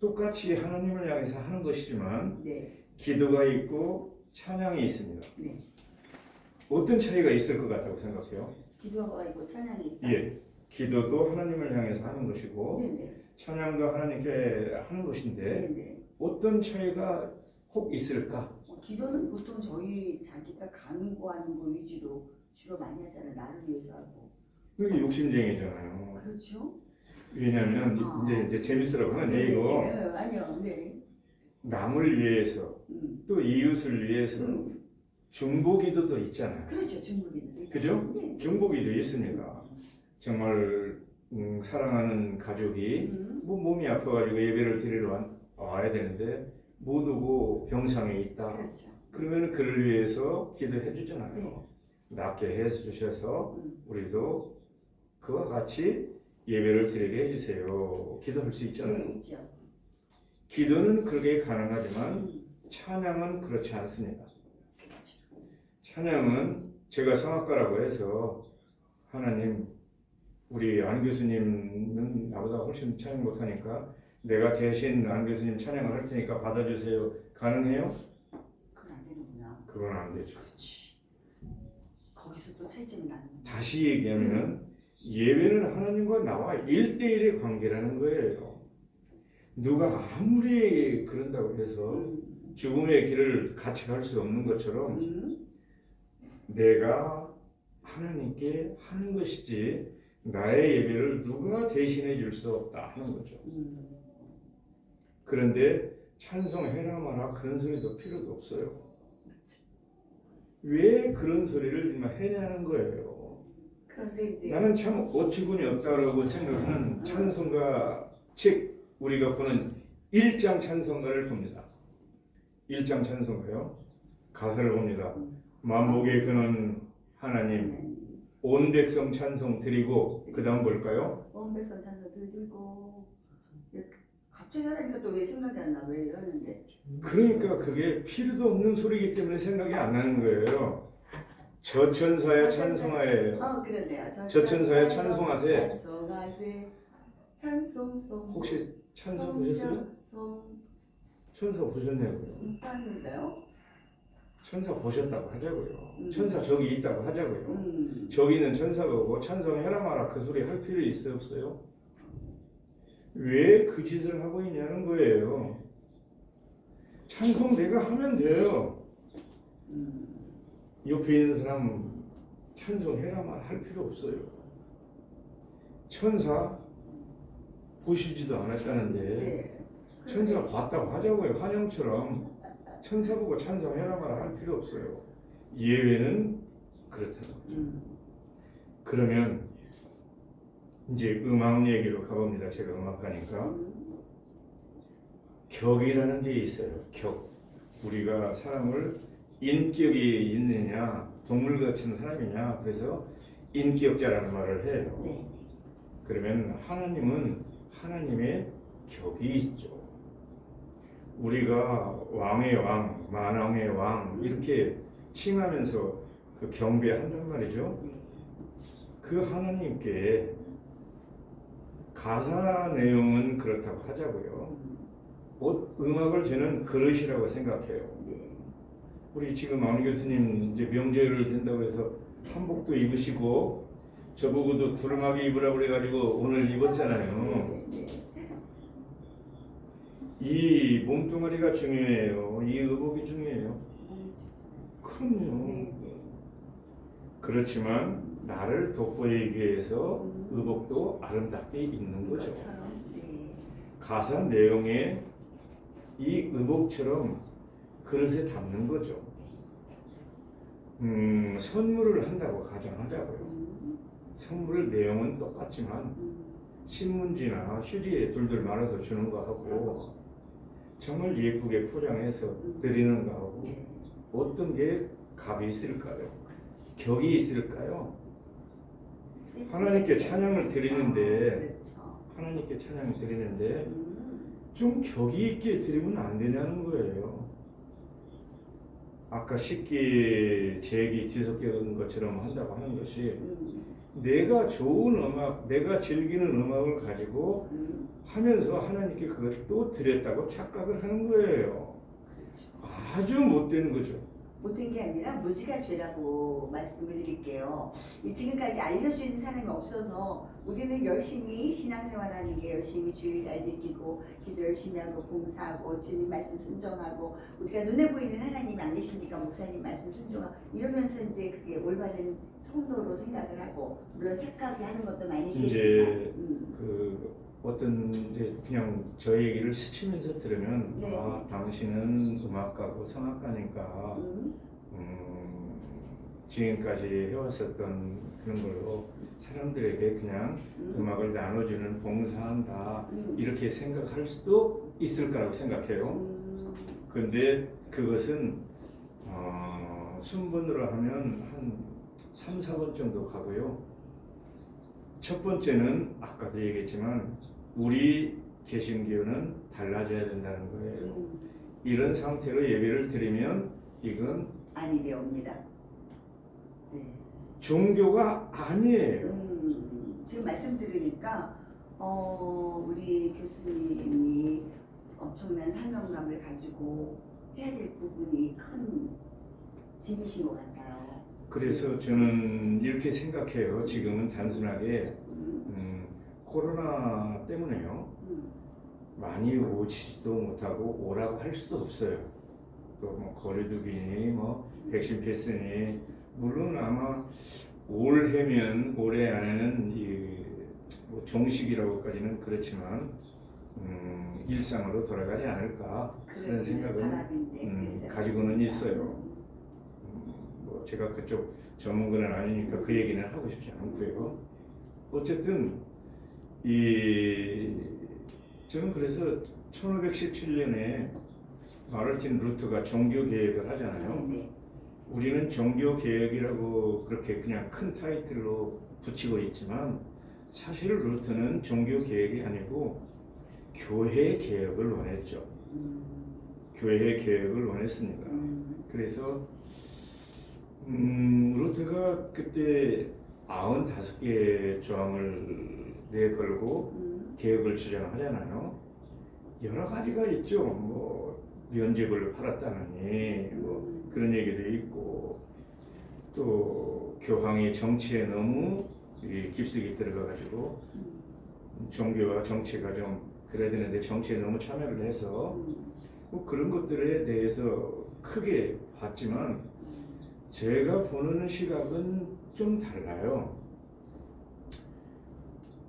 똑같이 하나님을 향해서 하는 것이지만 네. 기도가 있고 찬양이 있습니다. 네. 어떤 차이가 있을 것 같다고 생각해요? 기도가 있고 찬양이 있다. 예, 기도도 하나님을 향해서 하는 것이고 네네. 찬양도 하나님께 하는 것인데 네네. 어떤 차이가 혹 있을까? 기도는 보통 저희 자기가 간구하는 거 위주로 주로 많이 하잖아요. 나를 위해서 하고. 그게 욕심쟁이잖아요. 그렇죠. 왜냐하면 이제 재밌으라고 하는 얘기고 네, 아니요. 네. 남을 위해서 또 이웃을 위해서 중보기도도 있잖아요. 그렇죠. 중국인들. 그죠? 네. 중보기도 있습니다. 정말 사랑하는 가족이 뭐 몸이 아파가지고 예배를 드리러 와야 되는데 못 오고 병상에 있다. 그렇죠. 그러면 그를 위해서 기도해 주잖아요. 네. 낫게 해 주셔서 우리도 그와 같이 예배를 드리게 해주세요. 기도할 수 있잖아요. 네, 있죠. 기도는 그렇게 가능하지만 찬양은 그렇지 않습니다. 그렇죠. 찬양은 제가 성악가라고 해서 하나님 우리 안 교수님은 나보다 훨씬 찬양 못하니까 내가 대신 안 교수님 찬양을 할 테니까 받아주세요. 가능해요? 그건 안 되는구나. 그건 안 되죠. 그렇지. 거기서 또 차이점이 나는 거야. 다시 얘기하면 예배는 하나님과 나와 1대1의 관계라는 거예요. 누가 아무리 그런다고 해서 죽음의 길을 같이 갈 수 없는 것처럼 내가 하나님께 하는 것이지 나의 예배를 누가 대신해 줄 수 없다 하는 거죠. 그런데 찬송해라 마라 그런 소리도 필요도 없어요. 왜 그런 소리를 해냐는 거예요. 그런데 이제 나는 참 어처구니 없다라고 생각하는 찬송가 책 우리가 보는 1장 찬송가를 봅니다. 1장 찬송가요. 가사를 봅니다. 만복의 근원 하나님 온 백성 찬송 드리고 그 다음 볼까요? 온 백성 찬송 드리고 갑자기 하라니까 또 왜 생각이 안 나? 왜 이러는데 그러니까 그게 필요도 없는 소리이기 때문에 생각이 안 나는 거예요. 저천사의 찬송하에 그러네요. 저천사의 찬송하세. 찬송하세 찬송송 혹시 찬송 보셨어요? 천사 보셨냐고요? 아닌가요? 천사 보셨다고 하자고요. 천사 저기 있다고 하자고요. 저기 저기는 천사 보고 찬송해라 마라 그 소리 할 필요 있어 없어요? 왜 그 짓을 하고 있냐는 거예요. 찬송 내가 하면 돼요. 옆에 있는 사람 찬송해라 말 할 필요 없어요. 천사 보시지도 않았다는데 네. 천사 봤다고 하자고요. 환영처럼 천사 보고 찬송해라 말 할 필요 없어요. 예외는 그렇다는 거죠. 그러면 이제 음악 얘기로 가봅니다. 제가 음악가니까 격이라는 게 있어요. 격. 우리가 사람을 인격이 있느냐 동물 같은 사람이냐 그래서 인격자라는 말을 해요. 네. 그러면 하나님은 하나님의 격이 있죠. 우리가 왕의 왕, 만왕의 왕 이렇게 칭하면서 그 경배한단 말이죠. 네. 그 하나님께 가사 내용은 그렇다고 하자고요. 음악을 저는 그릇이라고 생각해요. 네. 우리 지금 안 교수님 이제 명절을 된다고 해서 한복도 입으시고 저보고도 두루마기 입으라고 그래가지고 오늘 입었잖아요. 네. 네. 이 몸뚱아리가 중요해요. 이 의복이 중요해요. 그럼요. 네. 네. 그렇지만 나를 돋보이기 위해서 의복도 아름답게 입는 거죠. 그것처럼. 네. 가사 내용에 이 의복처럼 그릇에 담는 거죠. 선물을 한다고 가정하자고요. 선물 내용은 똑같지만 신문지나 휴지에 둘둘 말아서 주는 거하고 정말 예쁘게 포장해서 드리는 거하고 네. 어떤 게 값이 있을까요? 격이 있을까요? 하나님께 찬양을 드리는데 그렇죠. 하나님께 찬양을 드리는데 좀 격이 있게 드리면 안 되냐는 거예요. 아까 식기, 제기, 뒤섞이는 것처럼 한다고 하는 것이 내가 좋은 음악, 내가 즐기는 음악을 가지고 하면서 하나님께 그걸 또 드렸다고 착각을 하는 거예요. 그렇죠. 아주 못되는 거죠. 못된 게 아니라 무지가 죄라고 말씀을 드릴게요. 지금까지 알려주는 사람이 없어서 우리는 열심히 신앙생활하는 게 열심히 주일 잘 지키고 기도 열심히 하고 봉사하고 주님 말씀 순종하고 우리가 눈에 보이는 하나님이 안 계시니까 목사님 말씀 순종하고 이러면서 이제 그게 올바른 성도로 생각을 하고 물론 착하게 하는 것도 많이 이제 있겠지만 그 어떤 이제 그냥 저 얘기를 스치면서 들으면 네. 아 당신은 음악가고 성악가니까 지금까지 해왔었던 그런 걸로 사람들에게 그냥 음악을 나눠주는 봉사한다 이렇게 생각할 수도 있을 거라고 생각해요. 근데 그것은 순번으로 하면 한 3, 4번 정도 가고요. 첫 번째는 아까도 얘기했지만 우리 개신교는 달라져야 된다는 거예요. 이런 상태로 예배를 드리면 이건 아니 되옵니다. 네. 종교가 아니에요. 지금 말씀 들으니까 우리 교수님이 엄청난 사명감을 가지고 해야 될 부분이 큰 짐이신 것 같아요. 그래서 저는 이렇게 생각해요. 지금은 단순하게 코로나 때문에요. 많이 오지도 못하고 오라고 할 수도 없어요. 또 뭐 거리두기니 뭐 백신 패스니 물론 아마 올해면 올해 안에는 뭐 종식이라고까지는 그렇지만 일상으로 돌아가지 않을까 그런 생각은 가지고는 있어요. 뭐 제가 그쪽 전문가는 아니니까 그 얘기는 하고 싶지 않고요. 어쨌든 저는 그래서 1517년에 마르틴 루터가 종교 개혁을 하잖아요. 네네. 우리는 종교 개혁이라고 그렇게 그냥 큰 타이틀로 붙이고 있지만 사실 루터는 종교 개혁이 아니고 교회 개혁을 원했죠. 교회 개혁을 원했습니다. 그래서 루터가 그때 95개 조항을 내걸고 개혁을 주장하잖아요. 여러 가지가 있죠. 뭐 면죄부를 팔았다느니 뭐 그런 얘기도 있고 또 교황이 정치에 너무 깊숙이 들어가가지고 종교와 정치가 좀 그래야 되는데 정치에 너무 참여를 해서 뭐 그런 것들에 대해서 크게 봤지만 제가 보는 시각은 좀 달라요.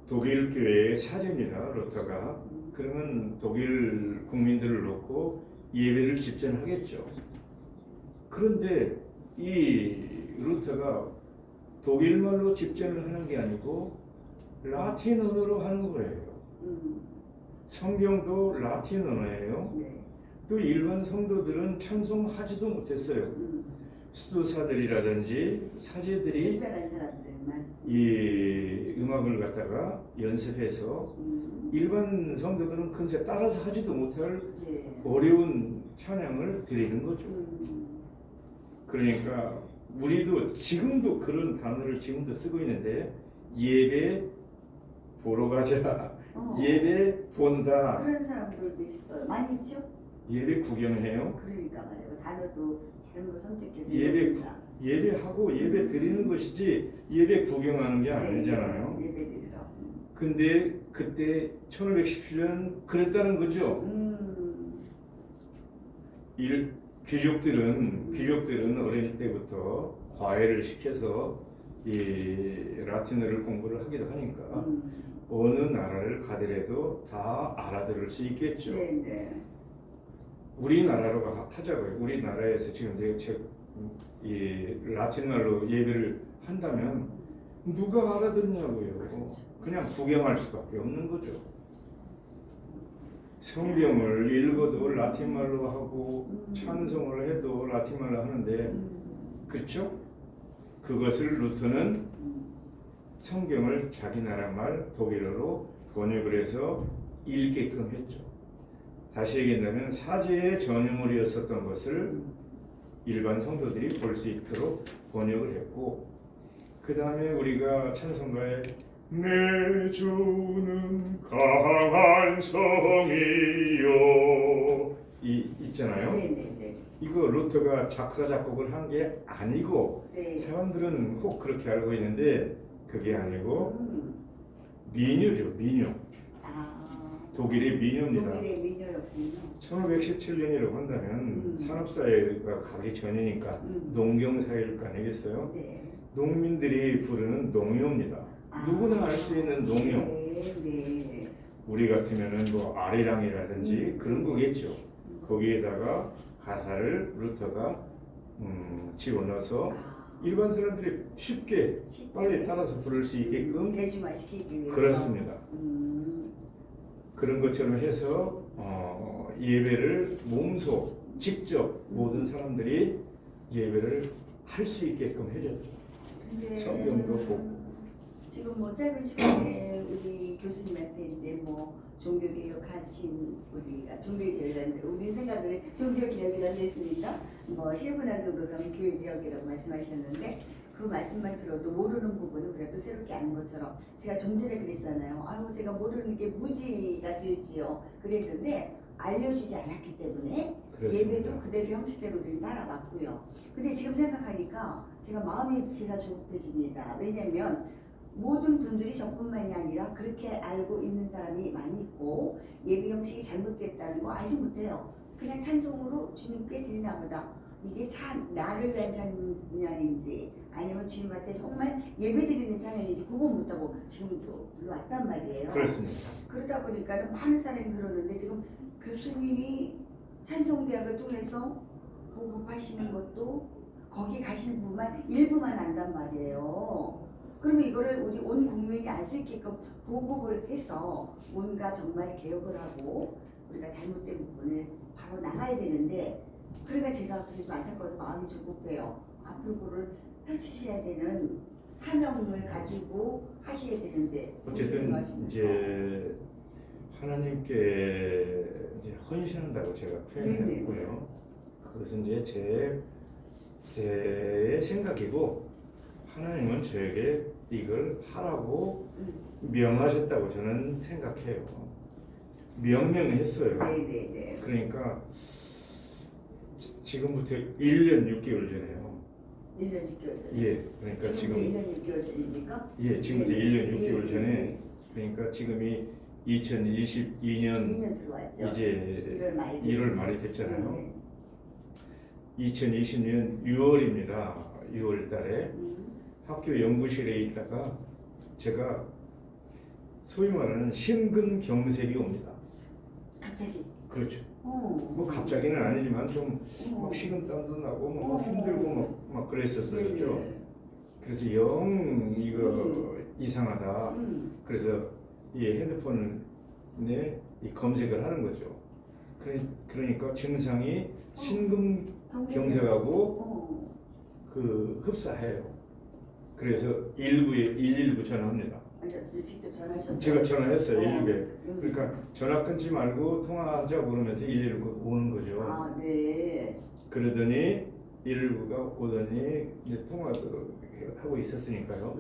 독일 교회의 사제입니다. 루터가. 그러면 독일 국민들을 놓고 예배를 집전하겠죠. 그런데 이 루터가 독일말로 집전을 하는 게 아니고 라틴 언어로 하는 거예요. 성경도 라틴 언어예요. 네. 또 일반 성도들은 찬송하지도 못했어요. 수도사들이라든지 사제들이 특별한 사람들만. 이 음악을 갖다가 연습해서 일반 성도들은 금세 따라서 하지도 못할 네. 어려운 찬양을 드리는 거죠. 그러니까 우리도 지금도 그런 단어를 지금도 쓰고 있는데 예배 보러 가자, 예배 본다, 그런 사람들도 있어요. 많이 있죠? 예배 구경해요. 그러니까 말이에요. 단어도 잘못 선택해서 예배하고 예배 드리는 것이지 예배 구경하는 게 아니잖아요. 네, 예배 드리러. 근데 그때 1517년 그랬다는 거죠. 귀족들은 어릴 때부터 과외를 시켜서 이 라틴어를 공부를 하기도 하니까 어느 나라를 가더라도 다 알아들을 수 있겠죠. 네. 우리나라로 하자고요. 우리나라에서 지금 이 라틴말로 예배를 한다면 누가 알아듣냐고요. 그냥 구경할 수밖에 없는 거죠. 성경을 읽어도 라틴말로 하고 찬송을 해도 라틴말로 하는데 그렇죠? 그것을 루터는 성경을 자기 나라 말 독일어로 번역을 해서 읽게끔 했죠. 다시 얘기한다면 사제의 전유물이었었던 것을 일반 성도들이 볼 수 있도록 번역을 했고, 그 다음에 우리가 찬송가에 내 주는 강한 성이요 이 있잖아요. 네네네. 이거 루터가 작사 작곡을 한 게 아니고 네. 사람들은 꼭 그렇게 알고 있는데 그게 아니고 민요죠. 민요. 독일의 민요입니다. 독일의 민요였군요. 1517년이라고 한다면 산업사회가 가기 전이니까 농경사회일 거 아니겠어요? 네. 농민들이 부르는 농요입니다. 누구나 알 수 있는 농요. 네. 우리 같으면은 뭐 아리랑이라든지 그런 거겠죠. 거기에다가 가사를 루터가 집어넣어서 일반 사람들이 쉽게 빨리 따라서 부를 수 있게끔 대중화시키기 위해서. 그렇습니다. 그런 것처럼 해서 예배를 몸소 직접 모든 사람들이 예배를 할 수 있게끔 해줬죠. 성경도 보고. 지금 뭐 짧은 시간에 우리 교수님한테 이제 뭐 종교개혁 하신 우리가 종교개혁이라는 우리 생각을 종교개혁이라고 했으니까 뭐 실문화적으로서는 교회개혁이라고 말씀하셨는데 그 말씀만 들어도 모르는 부분은 우리가 또 새롭게 아는 것처럼 제가 좀 전에 그랬잖아요. 아유 제가 모르는 게 무지가 되지요. 그랬는데 알려주지 않았기 때문에 그렇습니다. 예배도 그대로 형식대로 우리는 따라왔고요. 근데 지금 생각하니까 제가 마음이 제가 조급해집니다. 왜냐면 모든 분들이 저뿐만이 아니라 그렇게 알고 있는 사람이 많이 있고 예배 형식이 잘못됐다는 거 알지 못해요. 그냥 찬송으로 주님께 드리나 보다. 이게 나를 위한 찬양인지 아니면 주님한테 정말 예배 드리는 찬양인지 구분 못하고 지금도 왔단 말이에요. 그렇습니다. 그러다 보니까 많은 사람이 그러는데 지금 교수님이 찬송대학을 통해서 보급하시는 것도 거기 가시는 분만 일부만 안단 말이에요. 그러면 이거를 우리 온 국민이 알 수 있게끔 보복을 해서 뭔가 정말 개혁을 하고 우리가 잘못된 부분을 바로 나가야 되는데 그러니까 제가 그래도 안타까워서 마음이 조급해요. 앞으로 그걸 펼치셔야 되는 사명을 가지고 하셔야 되는데 어쨌든 이제 하나님께 이제 헌신한다고 제가 표현했고요. 그것은 이제 제 생각이고 하나님은 저에게 이걸 하라고 명하셨다고 저는 생각해요. 명령했어요. 네네네. 그러니까 지금부터 1년 6개월 전에요. 1년 6개월 전에. 예, 그러니까 지금 1년 6개월 전입니까? 예, 지금부터 1년 6개월 전에 그러니까 지금이 2022년 2년 들어왔죠. 이제 1월 말이 됐잖아요. 네. 2020년 6월입니다. 6월 달에 학교 연구실에 있다가 제가 소위 말하는 심근경색이 옵니다. 갑자기. 그렇죠. 뭐 갑자기는 아니지만 좀 막 식은땀도 나고 막 힘들고 막 그랬었어요. 그렇죠? 그래서 영 이거 이상하다. 그래서 이 핸드폰에 이 검색을 하는 거죠. 그러니까 증상이 심근경색하고 그 흡사해요. 그래서 119 전화합니다. 직접 전화하셨어요? 제가 전화했어요. 119에. 음. 그러니까 전화 끊지 말고 통화하자고 그러면서 119 오는 거죠. 아, 네. 그러더니 119가 오더니 이제 통화도 하고 있었으니까요.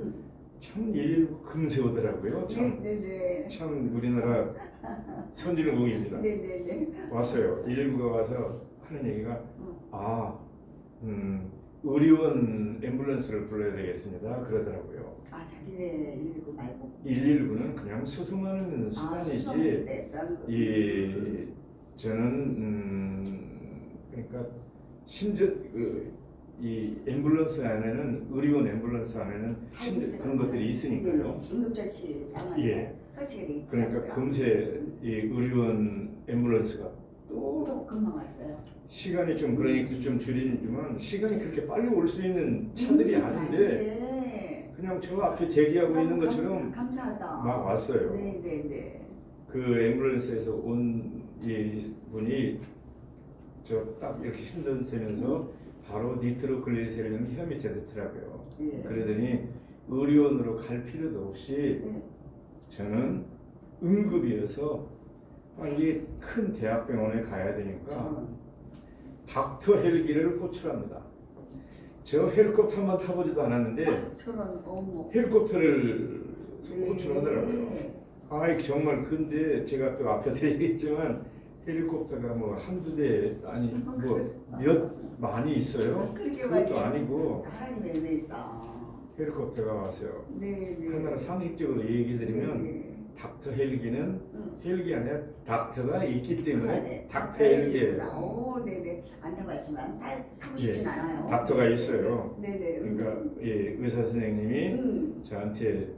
참 119 금세 오더라고요. 참, 네네네. 참 우리나라 선진국입니다. 네네네. 왔어요. 119가 와서 하는 얘기가 의료원 앰뷸런스를 불러야 되겠습니다. 그러더라고요. 아, 자기네 119 말고. 119는 그냥 수송하는 수단이지. 저는 그러니까 심지어 이 앰뷸런스 안에는 의료원 앰뷸런스 안에는 심지어 그런 것들이 있으니까요. 응급처치 상황에 설치가 돼 있더라고요. 그러니까 금세 이 의료원 앰뷸런스가 또 금방 왔어요. 시간이 좀 그러니까 좀 줄이지만 시간이 그렇게 빨리 올 수 있는 차들이 아닌데 그냥 저 앞에 대기하고 있는 것처럼 감사하다. 막 왔어요. 네네네. 그 앰뷸런스에서 온 이 분이 저 딱 이렇게 힘들면서 바로 니트로글리세린을 혀 밑에 넣더라고요. 네. 그러더니 의료원으로 갈 필요도 없이 네. 저는 응급이어서 빨리 큰 대학병원에 가야 되니까 닥터 헬기를 호출합니다. 저 헬리콥터만 타보지도 않았는데 저런 어머. 헬리콥터를 네. 호출하더라고요. 아이 정말 근데 제가 또 앞에서 얘기했지만 헬리콥터가 뭐 한두 대 아니 뭐 몇 많이 있어요. 그것도 아니고 하나님의 은혜있어. 헬리콥터가 왔어요. 네네. 하나를 상식적으로 얘기드리면 네네. 닥터 헬기는 헬기 안에 닥터가 있기 때문에 네. 닥터 헬기예요. 오, 네네. 안 타봤지만 타고 싶진 않아요. 닥터가 있어요. 네네. 그러니까 예, 의사 선생님이 저한테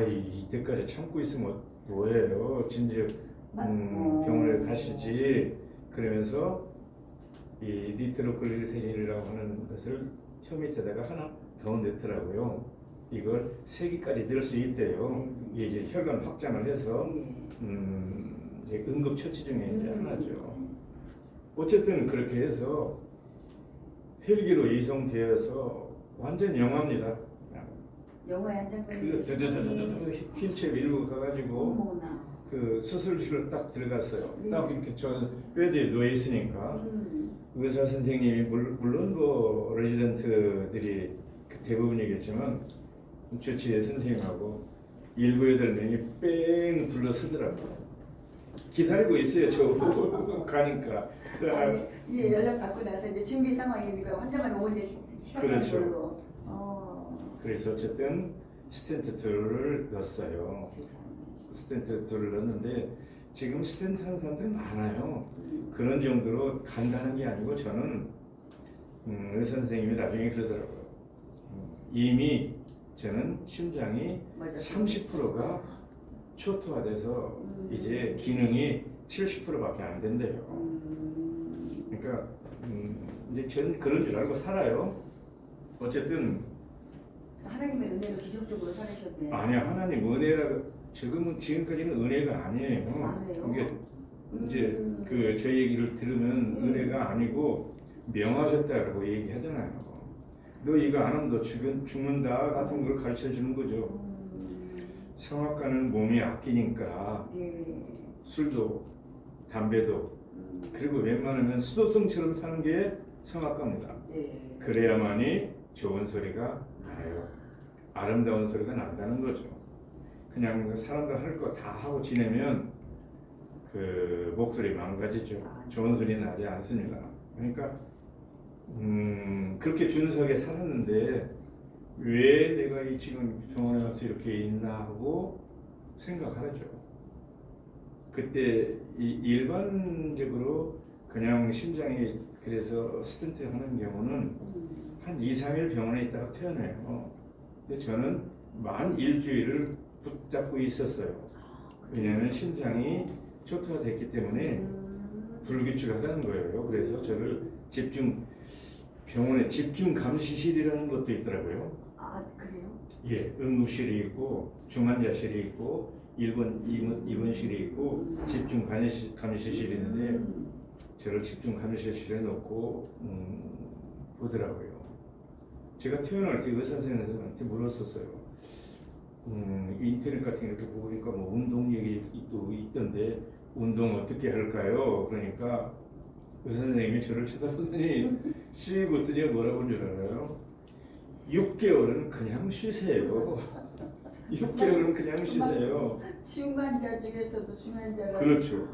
이때까지 참고 있으면 뭐예요? 진즉 병원에 가시지. 그러면서 이 니트로글리세린이라고 하는 것을 혀 밑에다가 하나 더 넣더라고요. 이걸 3개까지 넣을 수 있대요. 이게 이제 혈관 확장을 해서 이제 응급 처치 중에 이제 하나죠. 어쨌든 그렇게 해서 헬기로 이송되어서 완전 영화입니다. 영화의 한 장면이 휠체어 밀고 가가지고 어머나. 그 수술실로 딱 들어갔어요. 네. 딱 이렇게 저 베드에 누워 있으니까 의사 선생님이 물론 뭐 레지던트들이 대부분이겠지만 주치의 선생님하고 7, 8명이 뺑 둘러서더라고요. 기다리고 있어요. 저 가니까. 아니, 이제 연락 받고 나서 이제 준비 상황이니까 환자만 오면 이제 시작하는 그렇죠. 걸로. 그래서 어쨌든 스텐트 2를 넣었어요. 스텐트 2를 넣었는데 지금 스텐트 하는 사람들 많아요. 그런 정도로 간단한 게 아니고 저는 의사 선생님이 나중에 그러더라고요. 이미 저는 심장이 30%가 초토화돼서 이제 기능이 70%밖에 안 된대요. 그러니까 이제 저는 그런 줄 알고 살아요. 어쨌든 하나님의 은혜로 기적적으로 살으셨네. 아니요, 하나님 은혜라 지금까지는 은혜가 아니에요. 아니에요? 이게 이제 그 저 얘기를 들으면 은혜가 아니고 명하셨다라고 얘기하잖아요. 너 이거 안 하면 너 죽는다 같은 걸 가르쳐 주는 거죠. 성악가는 몸이 아끼니까 술도 담배도 그리고 웬만하면 수도승처럼 사는 게 성악가입니다. 그래야만이 좋은 소리가 나요. 아름다운 소리가 난다는 거죠. 그냥 사람들 할 거 다 하고 지내면 그 목소리 망가지죠. 좋은 소리 나지 않습니다. 그러니까 그렇게 준수하게 살았는데 왜 내가 지금 병원에 가서 이렇게 있나 하고 생각하죠. 그때 일반적으로 그냥 심장이 그래서 스텐트 하는 경우는 한 2, 3일 병원에 있다가 퇴원해요. 근데 저는 만 일주일을 붙잡고 있었어요. 왜냐하면 심장이 초토화됐기 때문에 불규칙하다는 거예요. 그래서 저를 병원에 집중 감시실이라는 것도 있더라고요. 아, 그래요? 예, 응급실이 있고 중환자실이 있고 입원실이 있고 집중 감시실이 있는데 저를 집중 감시실에 놓고 보더라고요. 제가 태어날 때 의사 선생님한테 물었었어요. 인터넷 같은 거 이렇게 보니까 뭐 운동 얘기 또 있던데 운동 어떻게 할까요? 그러니까 의사 선생님이 저를 쳐다보더니 씩 웃더니 뭐라고 한 줄 알아요? 6개월은 그냥 쉬세요. 6개월은 그냥 쉬세요. 중환자 중에서도 중환자라. 그렇죠.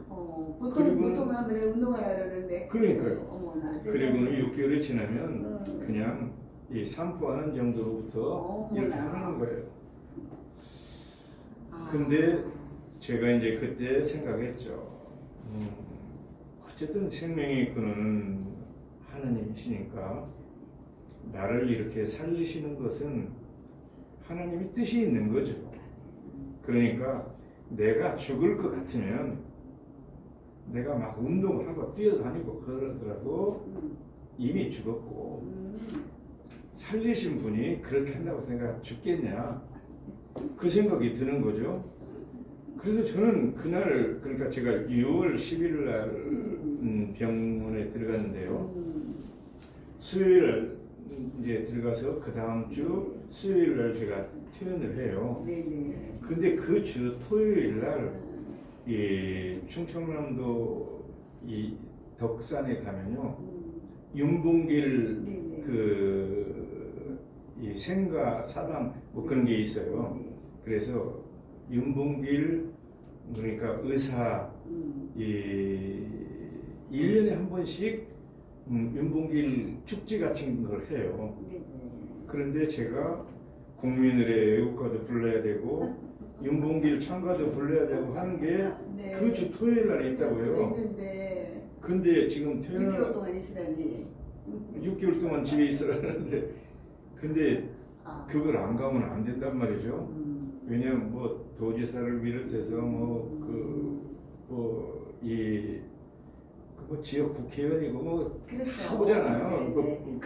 보통 하면 운동하라 그러는데. 그러니까요. 어머나. 그리고는 6개월이 지나면 그냥 이 산부하는 정도부터 이렇게 하는 거예요. 근데 제가 이제 그때 생각했죠. 어쨌든 생명의 근원은 하나님이시니까 나를 이렇게 살리시는 것은 하나님의 뜻이 있는 거죠. 그러니까 내가 죽을 것 같으면 내가 막 운동을 하고 뛰어다니고 그러더라도 이미 죽었고 살리신 분이 그렇게 한다고 내가 죽겠냐 그 생각이 드는 거죠. 그래서 저는 그날 그러니까 제가 6월 10일 날 병원에 들어갔는데요. 수요일 날 이제 들어가서 그 다음 주 수요일 날 제가 퇴원을 해요. 네네. 근데 그 주 토요일 날 이 충청남도 이 덕산에 가면요 윤봉길 네네. 이 생가 사당 뭐 그런 게 있어요. 그래서 윤봉길 그러니까 의사 이 1년에 한 번씩 윤봉길 축제 같은 걸 해요. 네네. 그런데 제가 국민의례 애국가도 불러야 되고 윤봉길 찬가도 불러야 되고 하는 게 그 주 토요일 날에 있다고요. 있는데. 근데 지금 6개월 동안 있으라니. 6개월 동안 집에 있으라는데 근데 그걸 안 가면 안 된단 말이죠. 왜냐면 뭐 도지사를 비롯해서 뭐 지역 국회의원이고 뭐 그렇죠. 다 오잖아요.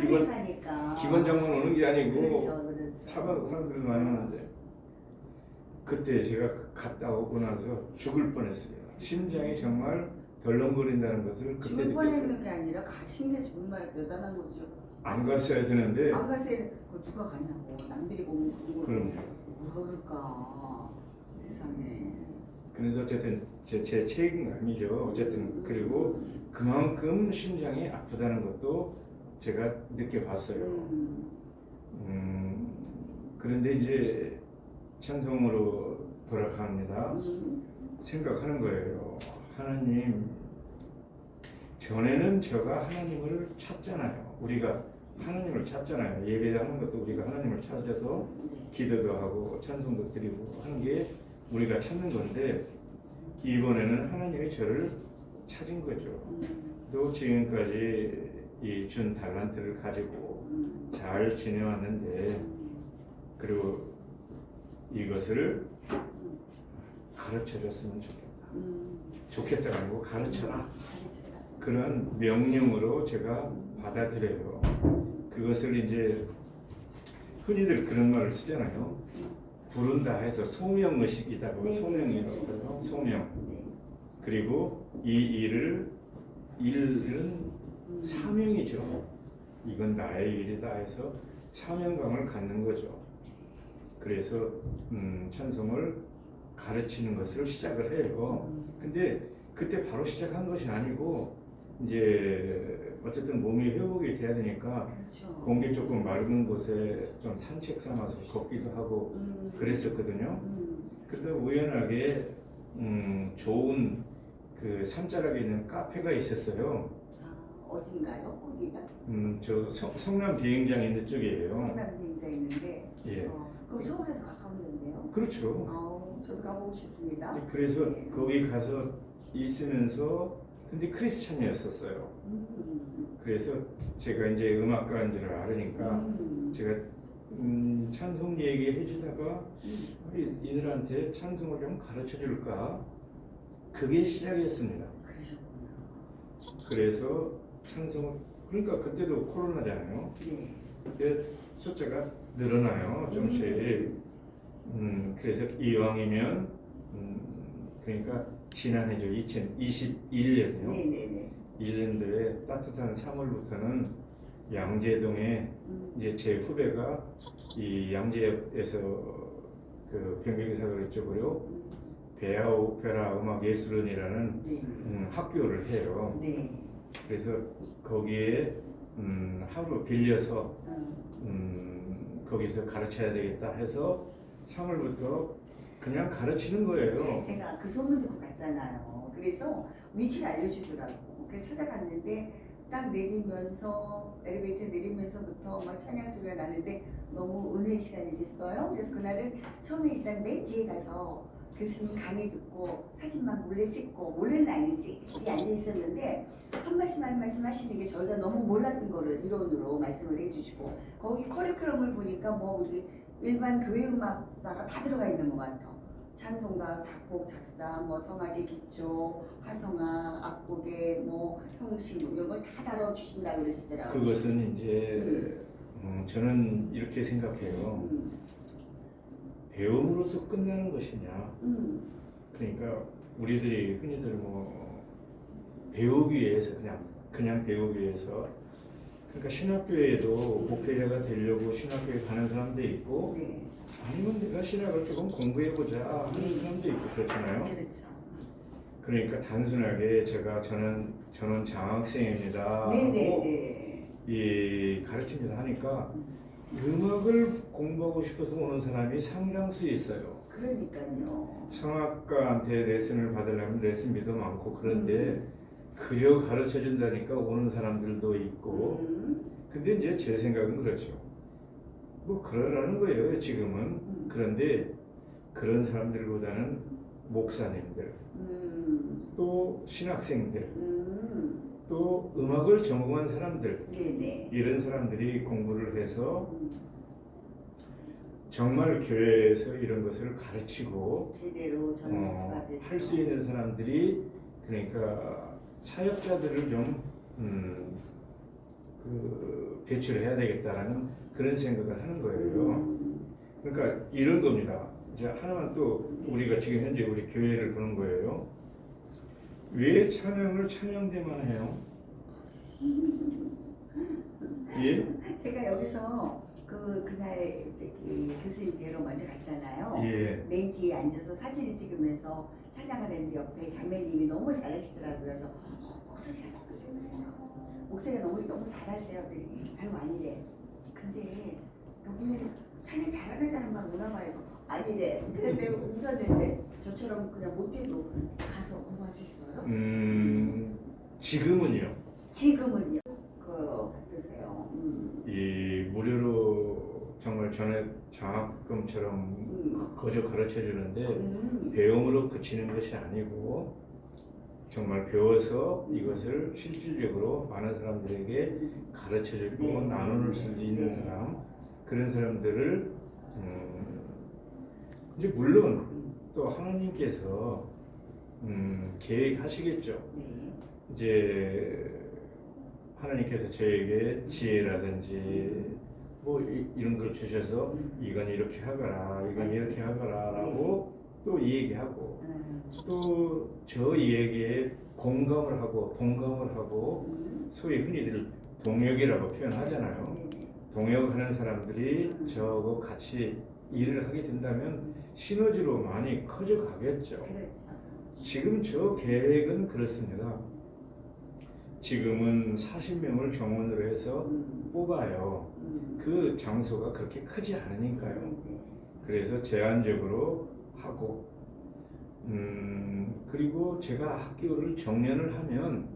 기관장만 오는 게 아니고 그렇죠. 사람들도 많이 오는데 그때 제가 갔다 오고 나서 죽을 뻔했습니다. 심장이 정말 덜렁거린다는 것을 그때 죽을 느꼈어요. 뻔했는 게 아니라 가신 게 정말 대단한 거죠. 안 갔어야 되는데 안 갔어야 누가 가냐고 남들이 보면 누구 그럼요. 그럴까 세상에. 그래도 어쨌든 제 책임감이죠. 어쨌든 그리고 그만큼 심장이 아프다는 것도 제가 느껴봤어요. 그런데 이제 찬송으로 돌아갑니다. 생각하는 거예요. 하나님, 전에는 제가 하나님을 찾잖아요. 우리가 하나님을 찾잖아요. 예배하는 것도 우리가 하나님을 찾아서 기도도 하고 찬송도 드리고 하는 게 우리가 찾는 건데 이번에는 하나님이 저를 찾은 거죠. 또 지금까지 이 준 달란트를 가지고 잘 지내왔는데 그리고 이것을 가르쳐줬으면 좋겠다가 아니고 가르쳐라. 그런 명령으로 제가 받아들여요. 그것을 이제 흔히들 그런 말을 쓰잖아요. 부른다 해서 소명의식이다고 소명이라고 해서 소명. 그리고 이 일은 사명이죠. 이건 나의 일이다 해서 사명감을 갖는 거죠. 그래서 찬송을 가르치는 것을 시작을 해요. 근데 그때 바로 시작한 것이 아니고 이제 어쨌든 몸이 회복이 돼야 되니까 그렇죠. 공기 조금 맑은 곳에 좀 산책 삼아서 걷기도 하고 그랬었거든요. 그러다 우연하게 좋은 그 산자락에 있는 카페가 있었어요. 어딘가요? 거기가? 저 성남 비행장 있는 쪽이에요. 성남 비행장 있는데. 예. 그럼 서울에서 가까운데요? 그렇죠. 저도 가보고 싶습니다. 그래서 거기 가서 있으면서 근데 크리스찬이었었어요. 그래서 제가 이제 음악가인 줄 알으니까 제가 찬송 얘기해 주다가 이들한테 찬송을 좀 가르쳐 줄까? 그게 시작이었습니다. 그래서 찬송을 그러니까 그때도 코로나잖아요. 그때 숫자가 늘어나요. 좀씩. 그래서 이왕이면 그러니까 지난해죠. 2021년이요. 네네네. 1년도에 따뜻한 3월부터는 양재동에 이제 제 후배가 이 양재역에서 그 변경사고 이쪽으로 베라 음악 예술원이라는 네. 학교를 해요. 네. 그래서 거기에 하루 빌려서 거기서 가르쳐야 되겠다 해서 3월부터 그냥 가르치는 거예요. 제가 그 소문 듣고 갔잖아요. 그래서 위치를 알려주더라고. 그래서 찾아갔는데 딱 내리면서 엘리베이터 내리면서부터 막 찬양 소리가 나는데 너무 은혜의 시간이 됐어요. 그래서 그날은 처음에 일단 맨 뒤에 가서 교수님 강의 듣고 사진만 몰래 찍고, 몰래는 아니지, 이렇게 앉아 있었는데 한 말씀 한 말씀 하시는 게 저희가 너무 몰랐던 거를 이론으로 말씀을 해주시고, 거기 커리큘럼을 보니까 뭐 우리 일반 교회 음악사가 다 들어가 있는 것 같아. 찬송가, 작곡, 작사, 뭐 성악의 기초, 화성악, 악곡의 뭐 형식 이런 걸 다 다뤄주신다 그러시더라고요. 그것은 이제 저는 이렇게 생각해요. 배움으로써 끝나는 것이냐. 그러니까 우리들이 흔히들 뭐 배우기 위해서 그냥 배우기 위해서, 그러니까 신학교에도 목회자가 되려고 신학교에 가는 사람도 있고, 네. 아니면 내가 신학을 조금 공부해보자 하는 사람도 있고 그렇잖아요. 그렇죠. 그러니까 단순하게 저는 장학생입니다 하고 네네네. 이 가르칩니다 하니까 음악을 공부하고 싶어서 오는 사람이 상당수 있어요. 그러니까요. 성악가한테 레슨을 받으려면 레슨비도 많고, 그런데 그저 가르쳐 준다니까 오는 사람들도 있고. 근데 이제 제 생각은 그렇죠. 뭐 그러라는 거예요 지금은. 그런데 그런 사람들보다는 목사님들, 또 신학생들, 또 음악을 전공한 사람들, 네네. 이런 사람들이 공부를 해서 정말 교회에서 이런 것을 가르치고 제대로 전수가 돼서 할 수 있는 사람들이, 그러니까 사역자들을 좀 배출해야 되겠다라는 그런 생각을 하는 거예요. 그러니까 이런 겁니다. 이제 하나만 또 우리가 지금 현재 우리 교회를 보는 거예요. 왜 찬양을 찬양대만 해요? 예? 제가 여기서 그날 저기 교수님 뵈러 먼저 갔잖아요. 예. 맨 뒤에 앉아서 사진을 찍으면서 찬양하는데 옆에 자매님이 너무 잘하시더라고요. 그래서 목소리가 너무 좋으세요. 목소리가 너무 잘하세요. 그랬더니 아유 아니래. 근데 여기는 찬양 잘하는 사람만 오나 봐요. 아니래. 그래서 내가 웃었는데 저처럼 그냥 못해도 가서 공부할 수 있어요? 지금은요. 지금은요. 어떠세요? 이 무료로 정말 전에 장학금처럼 거저 가르쳐 주는데 배움으로 그치는 것이 아니고, 정말 배워서 이것을 실질적으로 많은 사람들에게 가르쳐 주고 네. 나눌 수 있는 사람, 그런 사람들을 이제 물론 또 하나님께서 계획하시겠죠. 네. 이제 하나님께서 저에게 지혜라든지 뭐 이런 걸 주셔서 이건 이렇게 하거라, 이건 이렇게 하거라라고 또 얘기하고, 또 저 얘기에 공감을 하고 동감을 하고, 소위 흔히들 동역이라고 표현하잖아요. 동역하는 사람들이 저하고 같이 일을 하게 된다면 시너지로 많이 커져 가겠죠. 지금 저 계획은 그렇습니다. 지금은 40명을 정원으로 해서 뽑아요. 그 장소가 그렇게 크지 않으니까요. 그래서 제한적으로 하고, 그리고 제가 학교를 정년을 하면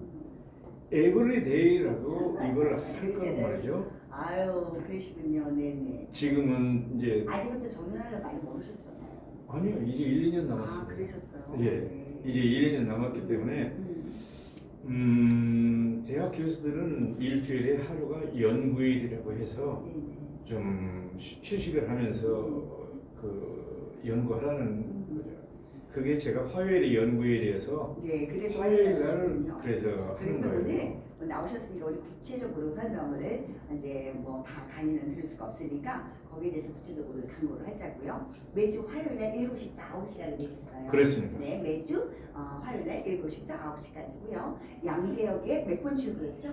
에브리데이라도 이걸 할 거란 말이죠. 아유, 그러시군요. 네네. 지금은 이제 아직은 정년하려 많이 모르셨잖아요. 아니요, 이제 1, 2년 남았습니다. 아, 그러셨어요? 예, 네. 이제 1, 2년 남았기 때문에 대학 교수들은 일주일에 하루가 연구일이라고 해서 네네. 좀 휴식을 하면서 그 연구하라는 거죠. 그게 제가 화요일이 연구일이어서 네, 그래서 화요일 날 화요일이군요. 그래서 하는 그리고 오늘 거예요. 나오셨으니까 우리 구체적으로 설명을 이제 뭐 다 강의는 들을 수가 없으니까 거기에 대해서 구체적으로 강구를 하자고요. 매주 화요일 날 7시부터 9시까지 계셨어요. 그렇습니다. 네, 매주 화요일 날 7시부터 9시까지고요. 양재역에 몇 번 출구였죠?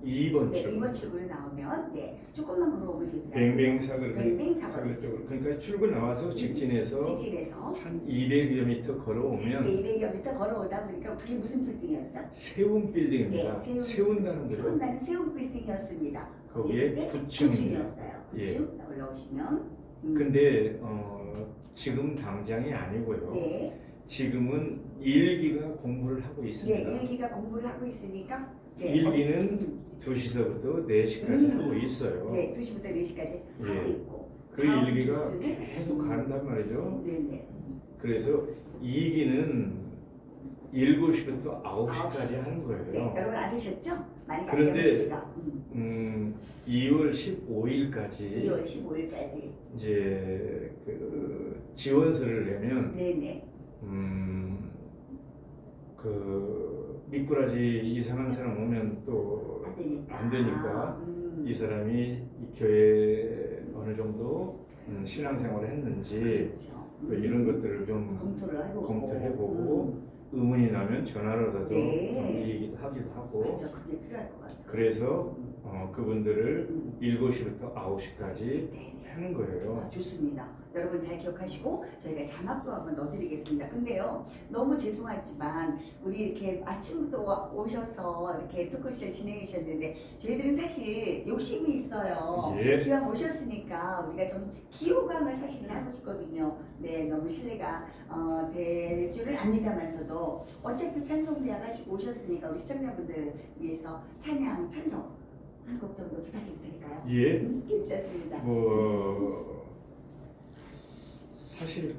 2번 네, 출구. 2번 출구로 나오면 조금만 걸어오면 되더라고요. 뱅뱅 사거리 뱅뱅 사거리. 사거리 쪽으로. 그러니까 출구 나와서 직진해서 직진해서 한 200여 미터 걸어오면 200여 미터 걸어오다 보니까 그게 무슨 빌딩이었죠? 세운 빌딩입니다. 네, 세운다는 거죠. 세운다는 세운 빌딩이었습니다. 거기에 9층입니다. 9층이었어요. 예. 9층 올라오시면 근데 지금 당장이 아니고요. 네. 지금은 1기가 공부를 하고 있습니다. 네, 1기가 공부를 하고 있으니까 1기는 2시서부터 4시까지 하고 있어요. 네, 2시부터 4시까지 예. 하고 있고 그 다음 1기가 기수는 계속 간단 말이죠. 네네. 그래서 2기는 7시부터 9시까지 하는 거예요. 네, 여러분 아셨죠? 많이 그런데 간다고 2월 15일까지 2월 15일까지 이제 그 지원서를 내면 네네. 그 미꾸라지 이상한 사람 오면 또 안 되니까 이 사람이 이 교회 어느 정도 신앙생활을 했는지 그렇죠. 또 이런 것들을 좀 검토해보고 의문이 나면 전화로라도 네. 얘기도 하기도 하고 그렇죠. 그게 필요할 것 같아요. 그래서 그분들을 7시부터 9시까지 네. 하는 거예요. 좋습니다. 여러분 잘 기억하시고 저희가 자막도 한번 넣어드리겠습니다. 근데요 너무 죄송하지만 우리 이렇게 아침부터 오셔서 이렇게 토크쇼를 진행해 주셨는데 저희들은 사실 욕심이 있어요. 예. 기왕 오셨으니까 우리가 좀 기호감을 사실 하고 싶거든요. 네, 너무 신뢰가 될 줄을 압니다만서도 어차피 찬송대학 하시고 오셨으니까 우리 시청자분들을 위해서 찬양 찬송 한 곡 정도 부탁해도 될까요? 예. 괜찮습니다. 뭐 사실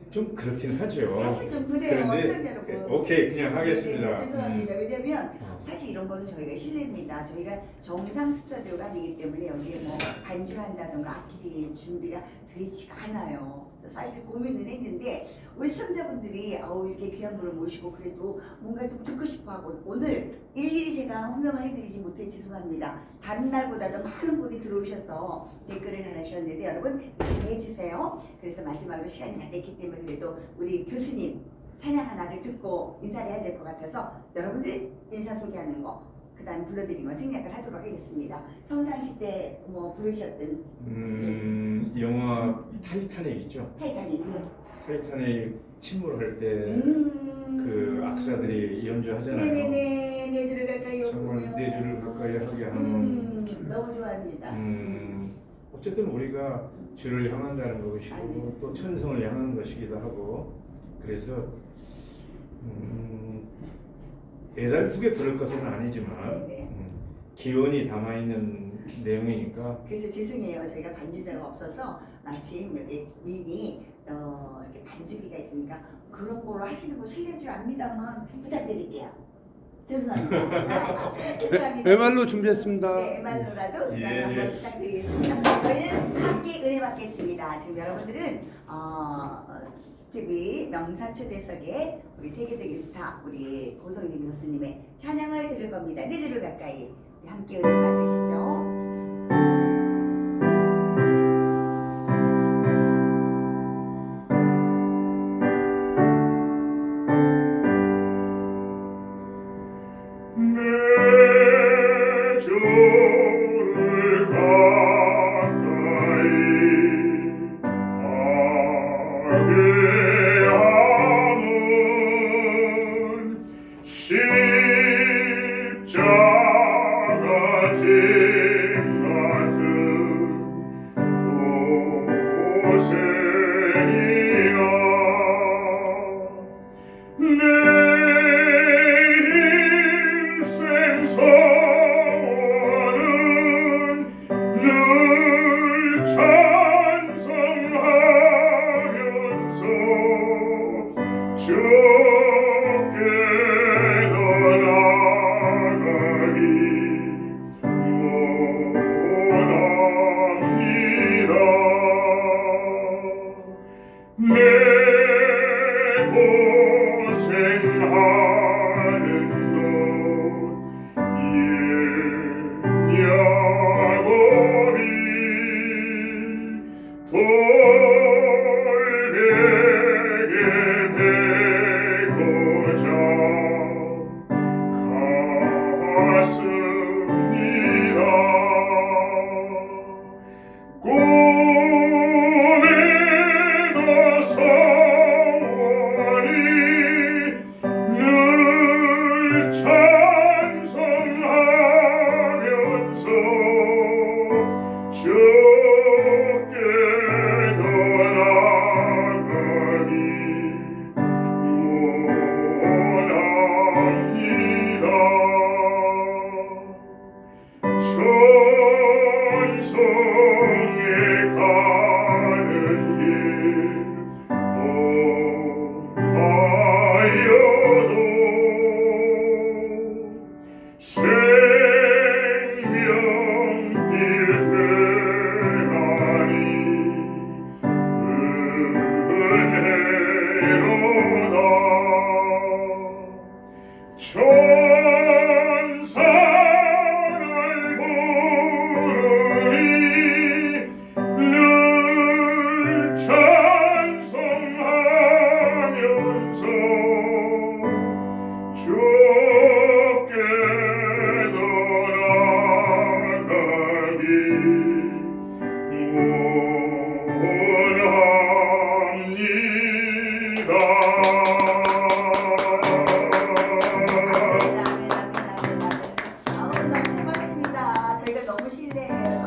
좀 그렇긴 하죠. 사실 좀 그래요, 그런데 시청자 여러분. 오케이 그냥 하겠습니다. 네, 죄송합니다. 왜냐면 어. 사실 이런 거는 저희가 실례입니다. 저희가 정상 스튜디오가 아니기 때문에 여기에 뭐 반주를 한다던가 악기 준비가 되지가 않아요. 그래서 사실 고민을 했는데 우리 시청자분들이 이렇게 귀한 분을 모시고 그래도 뭔가 좀 듣고 싶어하고 오늘 일일이 제가 호명을 해드리지 못해 죄송합니다. 다른 날보다도 많은 분이 들어오셔서 댓글을 달아주셨는데 여러분 이렇게 해주세요. 그래서 마지막으로 시간이 다 됐기 때문에 그래도 우리 교수님 찬양 하나를 듣고 인사를 해야 될 것 같아서 여러분들 인사 소개하는 거 그 다음에 불러드린 거 생략을 하도록 하겠습니다. 평상시 때 뭐 부르셨던 영화 타이타닉 있죠? 타이타닉 타이타닉 침몰할 때 그 악사들이 연주하잖아요. 네네네 네 줄을 가까이 정말 오고요. 네 줄을 가까이 하게 하는 너무 좋아합니다. 어쨌든 우리가 주를 향한다는 것이고 네. 또 천성을 향하는 것이기도 하고 그래서 애달프게 부를 것은 아니지만 네네. 기원이 담아있는 내용이니까 그래서 죄송해요. 저희가 반주자가 없어서 마침 여기 미니 이렇게 반주기가 있으니까 그런 걸로 하시는 거 실례인 줄 압니다만 부탁드릴게요. 죄송합니다. 죄송합니다. MR로 준비했습니다. 네, MR로라도 예, 한번 예. 부탁드리겠습니다. 저희는 함께 은혜 받겠습니다. 지금 여러분들은 TV 명사초대석의 우리 세계적인 스타 우리 고성진 교수님의 찬양을 들을 겁니다. 네 줄을 가까이 함께 은혜 받으시죠. 내 주를 가까이 하게 하는 십자가 진 같은 고생이라 내 인생 소원은 늘 찬송하면서 주께 나아가기 원합니다. 내 고생하는 것 야곱이 돌베개 베고자 가슴이 천사를 부르니 늘 찬송하면서 주께 돌아가기 너무 고맙습니다. 저희가 너무 실례해서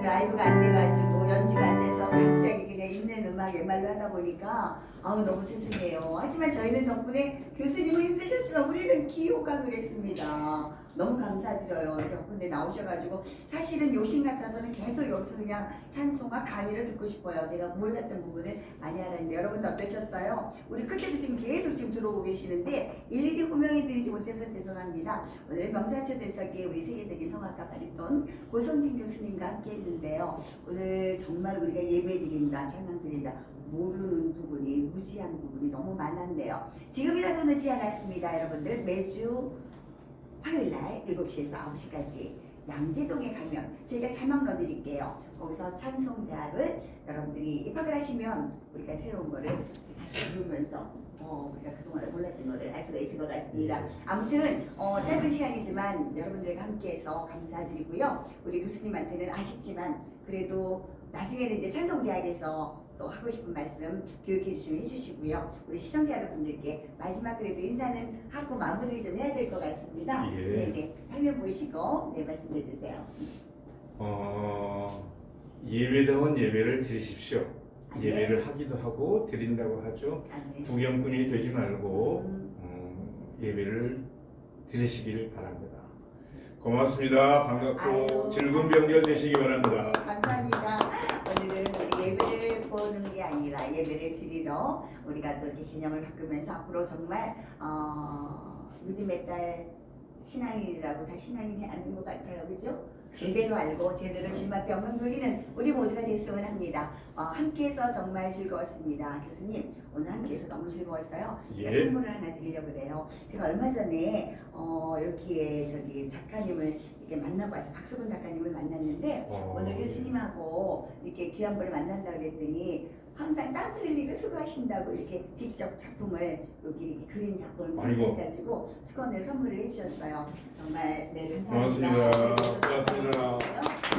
라이브가 안 돼가지고 연주가 안 돼서 갑자기 그냥 있는 음악 옛말로 하다 보니까 너무 죄송해요. 하지만 저희는 덕분에 교수님은 힘드셨지만 우리는 기호각을 했습니다. 너무 감사드려요. 덕분에 나오셔가지고 사실은 욕심 같아서는 계속 여기서 그냥 찬송과 강의를 듣고 싶어요. 제가 몰랐던 부분을 많이 알았는데 여러분도 어떠셨어요? 우리 끝에도 지금 계속 지금 들어오고 계시는데 일일이 호명해드리지 못해서 죄송합니다. 오늘 명사초대석에 우리 세계적인 성악가 바리톤 고성진 교수님과 함께 했는데요. 오늘 정말 우리가 예배드린다, 찬양드린다 모르는 부분이 무지한 부분이 너무 많았네요. 지금이라도 늦지 않았습니다. 여러분들 매주 화요일날 7시에서 9시까지 양재동에 가면 저희가 자막 넣어드릴게요. 거기서 찬송대학을 여러분들이 입학을 하시면 우리가 새로운 거를 다시 부르면서 우리가 그동안에 몰랐던 거를 알 수가 있을 것 같습니다. 아무튼 짧은 시간이지만 여러분들과 함께해서 감사드리고요. 우리 교수님한테는 아쉽지만 그래도 나중에는 이제 찬송대학에서 또 하고 싶은 말씀 교육해 주시면 해주시고요. 우리 시청자 여러분들께 마지막 그래도 인사는 하고 마무리를 좀 해야 될 것 같습니다. 예. 네, 화면 보시고 말씀해 주세요. 예배다운 예배를 드리십시오. 네. 예배를 하기도 하고 드린다고 하죠. 네. 구경꾼이 되지 말고 예배를 드리시길 바랍니다. 고맙습니다. 반갑고 아유, 즐거운 명절 되시기 바랍니다. 감사합니다. 오늘은 우리 예배를 보는 게 아니라 예배를 드리러 우리가 또 이렇게 개념을 바꾸면서 앞으로 정말 믿음의 딸 신앙인이라고 다 신앙인이 아닌 것 같아요. 그죠? 제대로 알고 제대로 주님 앞에 영광 돌리는 우리 모두가 됐으면 합니다. 함께해서 정말 즐거웠습니다. 교수님 오늘 함께해서 너무 즐거웠어요. 제가 예. 선물을 하나 드리려고 그래요. 제가 얼마 전에 여기에 저기 작가님을 이렇게 만나고 와서 박수근 작가님을 만났는데 오늘 교수님하고 이렇게 귀한 분을 만난다고 그랬더니 항상 땀 흘리고 수고하신다고 이렇게 직접 작품을 여기 이렇게 그린 작품을 해가지고 수건을 선물을 해주셨어요. 정말 네 감사합니다. 고맙습니다.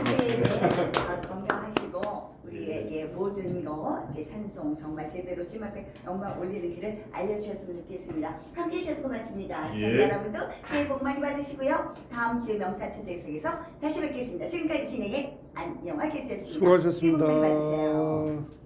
네, 건강하시고 우리에게 모든 거 이렇게 찬송 정말 제대로 주님 앞에 영광 올리는 길을 알려주셨으면 좋겠습니다. 함께해 주셔서 고맙습니다. 시청자 여러분도 새해 복 많이 받으시고요. 다음 주 명사초대석에서 다시 뵙겠습니다. 지금까지 진행의 안녕하 교수였습니다. 수고하셨습니다. 새해 복 많이 받으세요.